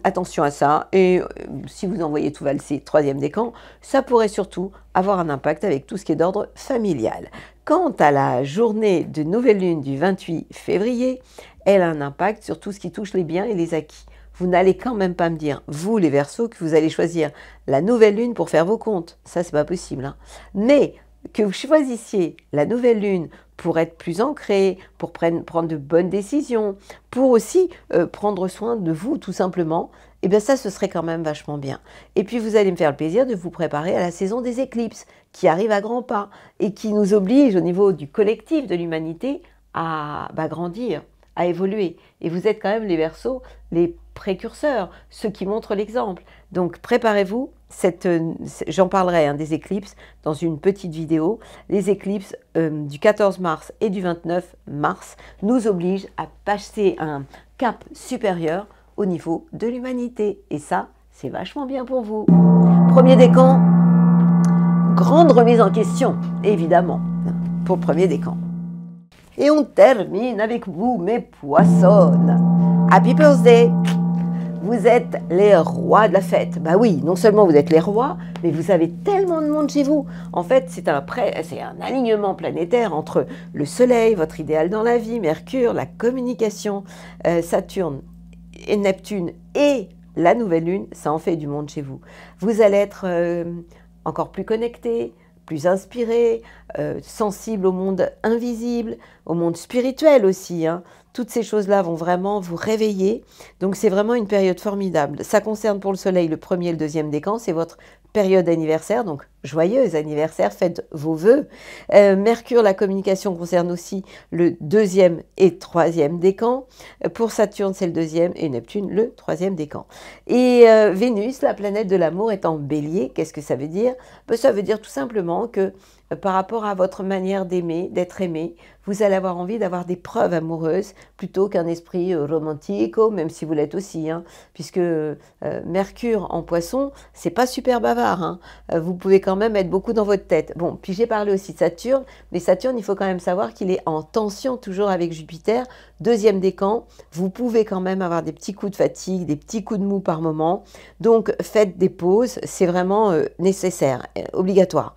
attention à ça, et si vous envoyez tout valser, troisième décan, ça pourrait surtout avoir un impact avec tout ce qui est d'ordre familial. Quant à la journée de nouvelle lune du 28 février, elle a un impact sur tout ce qui touche les biens et les acquis. Vous n'allez quand même pas me dire, vous les Verseaux, que vous allez choisir la nouvelle lune pour faire vos comptes. Ça, c'est pas possible. Hein. Mais que vous choisissiez la nouvelle lune pour être plus ancré, pour prendre de bonnes décisions, pour aussi prendre soin de vous, tout simplement, eh bien ça, ce serait quand même vachement bien. Et puis, vous allez me faire le plaisir de vous préparer à la saison des éclipses, qui arrive à grands pas, et qui nous oblige, au niveau du collectif de l'humanité, à grandir, à évoluer. Et vous êtes quand même les Verseaux, les précurseurs, ceux qui montrent l'exemple. Donc préparez-vous, j'en parlerai des éclipses dans une petite vidéo. Les éclipses du 14 mars et du 29 mars nous obligent à passer un cap supérieur au niveau de l'humanité. Et ça, c'est vachement bien pour vous. Premier décan, grande remise en question, évidemment, pour le premier décan. Et on termine avec vous, mes poissons. Happy birthday! Vous êtes les rois de la fête. Bah oui, non seulement vous êtes les rois, mais vous avez tellement de monde chez vous. En fait, c'est un alignement planétaire entre le Soleil, votre idéal dans la vie, Mercure, la communication, Saturne et Neptune et la nouvelle lune. Ça en fait du monde chez vous. Vous allez être encore plus connectés, plus inspiré, sensible au monde invisible, au monde spirituel aussi. Hein. Toutes ces choses-là vont vraiment vous réveiller. Donc c'est vraiment une période formidable. Ça concerne pour le Soleil le premier et le deuxième décan, c'est votre période d'anniversaire, donc joyeux anniversaire, faites vos vœux. Mercure, la communication concerne aussi le deuxième et troisième décan. Pour Saturne, c'est le deuxième et Neptune, le troisième décan. Et Vénus, la planète de l'amour, est en bélier. Qu'est-ce que ça veut dire? Ça veut dire tout simplement que par rapport à votre manière d'aimer, d'être aimé, vous allez avoir envie d'avoir des preuves amoureuses plutôt qu'un esprit romantique, même si vous l'êtes aussi, hein, puisque Mercure en Poisson, c'est pas super bavard. Hein. Vous pouvez quand même être beaucoup dans votre tête. Bon, puis j'ai parlé aussi de Saturne, mais Saturne, il faut quand même savoir qu'il est en tension toujours avec Jupiter, deuxième décan. Vous pouvez quand même avoir des petits coups de fatigue, des petits coups de mou par moment. Donc faites des pauses, c'est vraiment nécessaire, obligatoire.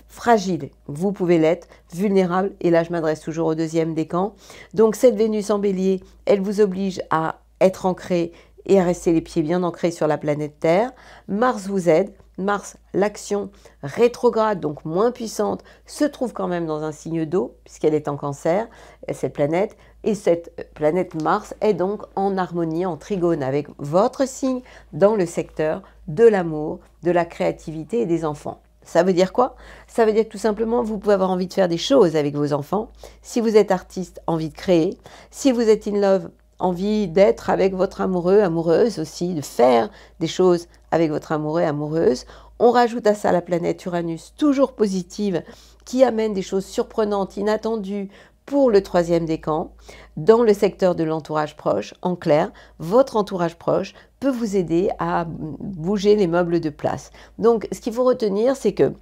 Fragile, vous pouvez l'être, vulnérable, et là je m'adresse toujours au deuxième décan. Donc cette Vénus en bélier, elle vous oblige à être ancré et à rester les pieds bien ancrés sur la planète Terre. Mars vous aide. Mars, l'action rétrograde, donc moins puissante, se trouve quand même dans un signe d'eau, puisqu'elle est en Cancer, cette planète. Et cette planète Mars est donc en harmonie, en trigone avec votre signe dans le secteur de l'amour, de la créativité et des enfants. Ça veut dire quoi? Ça veut dire que tout simplement, vous pouvez avoir envie de faire des choses avec vos enfants. Si vous êtes artiste, envie de créer. Si vous êtes in love, envie d'être avec votre amoureux, amoureuse aussi, de faire des choses avec votre amoureux, amoureuse. On rajoute à ça la planète Uranus, toujours positive, qui amène des choses surprenantes, inattendues pour le 3e décan, dans le secteur de l'entourage proche. En clair, votre entourage proche peut vous aider à bouger les meubles de place. Donc, ce qu'il faut retenir, c'est que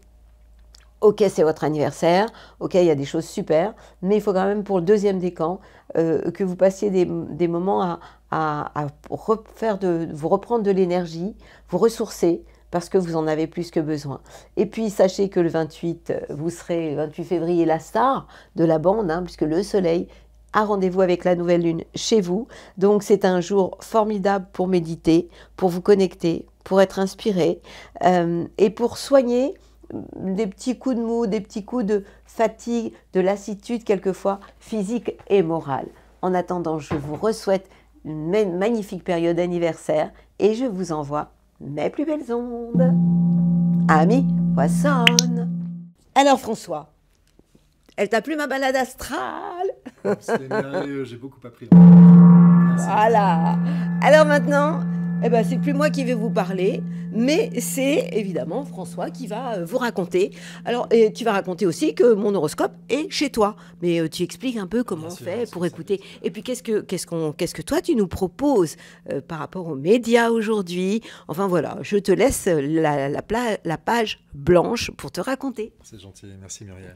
ok, c'est votre anniversaire, ok, il y a des choses super, mais il faut quand même pour le 2e décan que vous passiez des moments à vous reprendre de l'énergie, vous ressourcer, parce que vous en avez plus que besoin. Et puis, sachez que le 28, vous serez, le 28 février, la star de la bande, hein, puisque le soleil a rendez-vous avec la nouvelle lune chez vous. Donc, c'est un jour formidable pour méditer, pour vous connecter, pour être inspiré et pour soigner des petits coups de mou, des petits coups de fatigue, de lassitude quelquefois physique et morale. En attendant, je vous souhaite une magnifique période d'anniversaire et je vous envoie mes plus belles ondes. Amis Poisson. Alors François, elle t'a plu ma balade astrale? C'était merveilleux, j'ai beaucoup appris. Voilà. Alors maintenant, eh ben, c'est plus moi qui vais vous parler, mais c'est évidemment François qui va vous raconter. Alors, et tu vas raconter aussi que mon horoscope est chez toi. Mais tu expliques un peu comment on fait pour écouter. Et puis, qu'est-ce que toi, tu nous proposes par rapport aux médias aujourd'hui? Enfin, voilà, je te laisse la page blanche pour te raconter. C'est gentil, merci Muriel.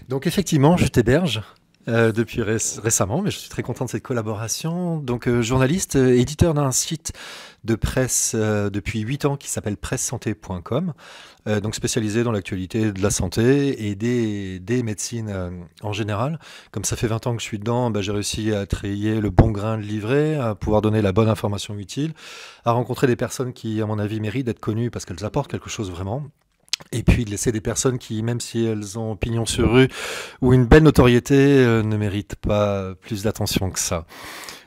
Donc, effectivement, je t'héberge. Depuis récemment, mais je suis très content de cette collaboration. Donc, journaliste, éditeur d'un site de presse depuis 8 ans qui s'appelle pressesanté.com, donc spécialisé dans l'actualité de la santé et des médecines en général. Comme ça fait 20 ans que je suis dedans, j'ai réussi à trier le bon grain de livret, à pouvoir donner la bonne information utile, à rencontrer des personnes qui, à mon avis, méritent d'être connues parce qu'elles apportent quelque chose vraiment. Et puis de laisser des personnes qui, même si elles ont pignon sur rue ou une belle notoriété, ne méritent pas plus d'attention que ça.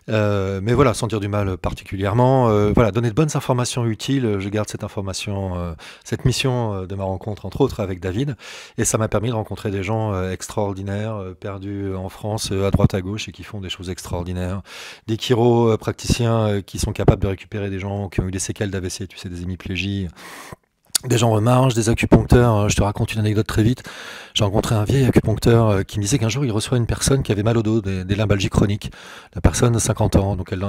Mais voilà, sans dire du mal particulièrement, voilà, donner de bonnes informations utiles. Je garde cette information, cette mission de ma rencontre, entre autres, avec David. Et ça m'a permis de rencontrer des gens extraordinaires, perdus en France, à droite à gauche, et qui font des choses extraordinaires. Des chiropraticiens qui sont capables de récupérer des gens qui ont eu des séquelles d'AVC, tu sais, des hémiplégies. Des gens en marge, des acupuncteurs. Je te raconte une anecdote très vite. J'ai rencontré un vieil acupuncteur qui me disait qu'un jour il reçoit une personne qui avait mal au dos, des lymbalgies chroniques. La personne a 50 ans, donc elle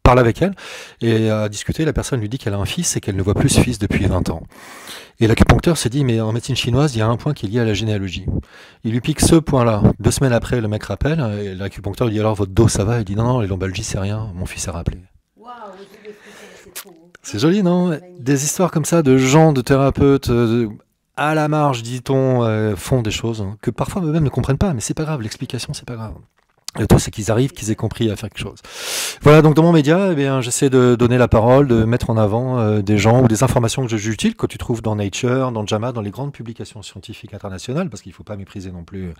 parle avec elle et à discuter, la personne lui dit qu'elle a un fils et qu'elle ne voit plus ce fils depuis 20 ans. Et l'acupuncteur s'est dit, mais en médecine chinoise, il y a un point qui est lié à la généalogie. Il lui pique ce point-là. 2 semaines après, le mec rappelle et l'acupuncteur lui dit, alors votre dos ça va? Il dit, non, les lombalgies c'est rien, mon fils a rappelé. Waouh, c'est trop. C'est joli, non? Des histoires comme ça de gens, de thérapeutes, à la marge, dit-on, font des choses que parfois eux-mêmes ne comprennent pas, mais c'est pas grave, l'explication, c'est pas grave. Le tout, c'est qu'ils arrivent, qu'ils aient compris à faire quelque chose. Voilà, donc dans mon média, eh bien, j'essaie de donner la parole, de mettre en avant des gens ou des informations que je juge utiles, que tu trouves dans Nature, dans JAMA, dans les grandes publications scientifiques internationales, parce qu'il ne faut pas mépriser non plus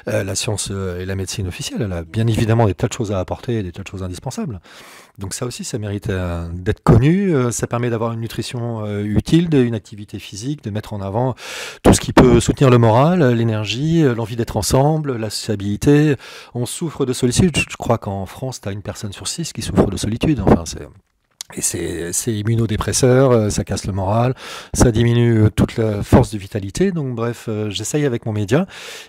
la science et la médecine officielle. Elle a bien évidemment des tas de choses à apporter et des tas de choses indispensables. Donc ça aussi, ça mérite d'être connu. Ça permet d'avoir une nutrition utile, une activité physique, de mettre en avant tout ce qui peut soutenir le moral, l'énergie, l'envie d'être ensemble, la sociabilité. On souffre de solitude. Je crois qu'en France, tu as 1 personne sur 6 qui souffre de solitude. Enfin, c'est immunodépresseur, ça casse le moral, ça diminue toute la force de vitalité. Donc bref, j'essaye avec mon média.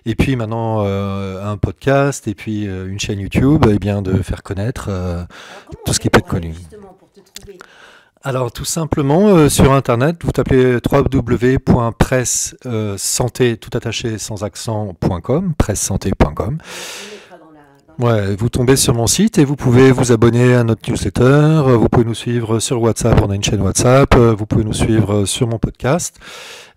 Et puis maintenant, un podcast et puis une chaîne YouTube, eh bien, de faire connaître tout ce qui peut être connu. Alors tout simplement, sur Internet, vous tapez www.pressesanté, tout attaché sans accent.com, pressesanté.com. Ouais, vous tombez sur mon site et vous pouvez vous abonner à notre newsletter, vous pouvez nous suivre sur WhatsApp, on a une chaîne WhatsApp, vous pouvez nous suivre sur mon podcast,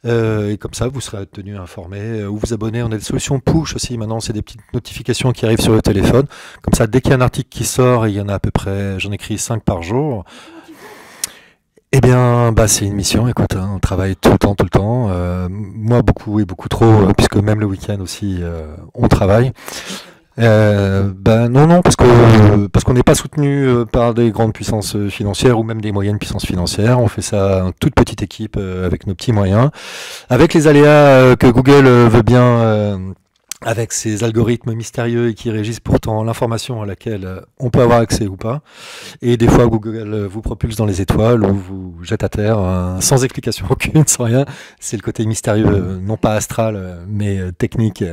et comme ça vous serez tenu informé, ou vous abonner, on a des solutions push aussi maintenant, c'est des petites notifications qui arrivent sur le téléphone, comme ça dès qu'il y a un article qui sort, et il y en a à peu près, j'en écris 5 par jour, eh bien, c'est une mission, écoute, on travaille tout le temps, moi beaucoup et beaucoup trop, puisque même le week-end aussi, on travaille. Non, parce qu'on n'est pas soutenu par des grandes puissances financières ou même des moyennes puissances financières. On fait ça en toute petite équipe avec nos petits moyens, avec les aléas que Google veut bien avec ces algorithmes mystérieux et qui régissent pourtant l'information à laquelle on peut avoir accès ou pas. Et des fois, Google vous propulse dans les étoiles ou vous jette à terre sans explication aucune, sans rien. C'est le côté mystérieux, non pas astral, mais technique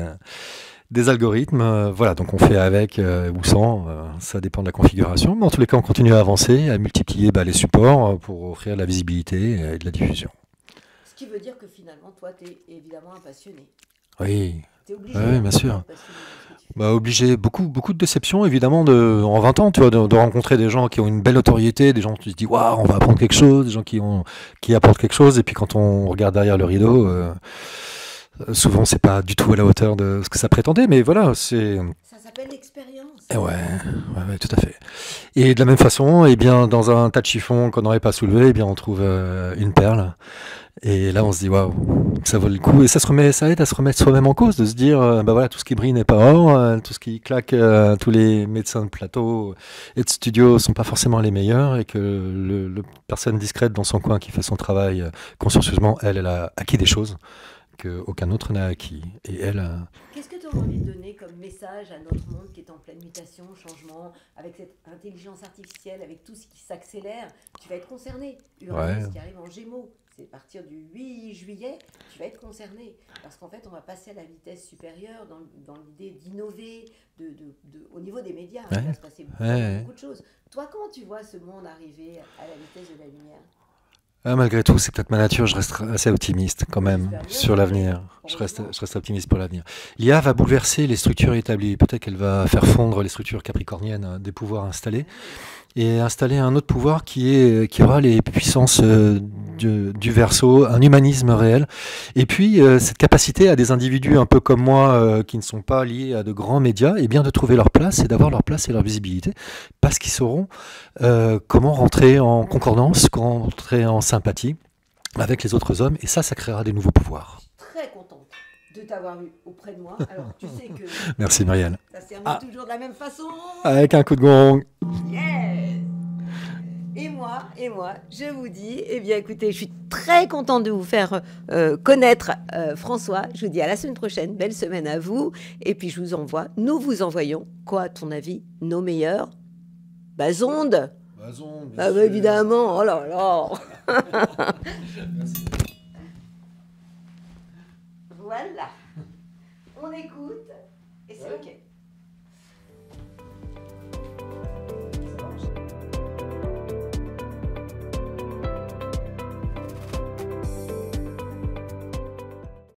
des algorithmes. Voilà, donc on fait avec ou sans, ça dépend de la configuration. Mais en tous les cas, on continue à avancer, à multiplier les supports pour offrir de la visibilité et de la diffusion. Ce qui veut dire que finalement, toi, tu es évidemment un passionné. Oui. Tu es obligé. Oui, bien sûr. Bah, obligé, beaucoup de déceptions évidemment en 20 ans, tu vois, de rencontrer des gens qui ont une belle notoriété, des gens qui se disent waouh, on va apprendre quelque chose, des gens qui apportent quelque chose, et puis quand on regarde derrière le rideau, souvent c'est pas du tout à la hauteur de ce que ça prétendait, mais voilà, c'est. Ça s'appelle l'expérience. Ouais, tout à fait. Et de la même façon, eh bien, dans un tas de chiffons qu'on n'aurait pas soulevé, eh bien, on trouve une perle. Et là, on se dit, waouh, ça vaut le coup. Et ça aide à se remettre soi-même en cause, de se dire, voilà, tout ce qui brille n'est pas or, tout ce qui claque, tous les médecins de plateau et de studio sont pas forcément les meilleurs, et que le personne discrète dans son coin qui fait son travail consciencieusement, elle a acquis des choses qu'aucun autre n'a acquis. Et elle. Qu'est-ce que tu as envie de donner comme message à notre monde qui est en pleine mutation, changement, avec cette intelligence artificielle, avec tout ce qui s'accélère? Tu vas être concerné. Uranus qui arrive en Gémeaux. C'est à partir du 8 juillet, tu vas être concerné. Parce qu'en fait, on va passer à la vitesse supérieure dans l'idée d'innover au niveau des médias. Il va se passer beaucoup de choses. Toi, comment tu vois ce monde arriver à la vitesse de la lumière? Malgré tout, c'est peut-être ma nature, je reste assez optimiste quand même sur l'avenir. Je reste optimiste pour l'avenir. L'IA va bouleverser les structures établies. Peut-être qu'elle va faire fondre les structures capricorniennes des pouvoirs installés et installer un autre pouvoir qui aura les puissances du Verseau, un humanisme réel. Et puis, cette capacité à des individus un peu comme moi, qui ne sont pas liés à de grands médias, et bien de trouver leur place et d'avoir leur place et leur visibilité, parce qu'ils sauront comment rentrer en concordance, comment rentrer en sympathie avec les autres hommes, et ça créera des nouveaux pouvoirs. Très contente de t'avoir eu auprès de moi. Alors, tu sais que... Merci, Marielle. Ça se termine toujours de la même façon. Avec un coup de gong. Yes. Et moi, je vous dis, eh bien, écoutez, je suis très contente de vous faire connaître François. Je vous dis à la semaine prochaine. Belle semaine à vous. Et puis, nous vous envoyons, quoi, à ton avis, nos meilleurs ondes. Évidemment, oh là là. Voilà. On écoute et c'est OK.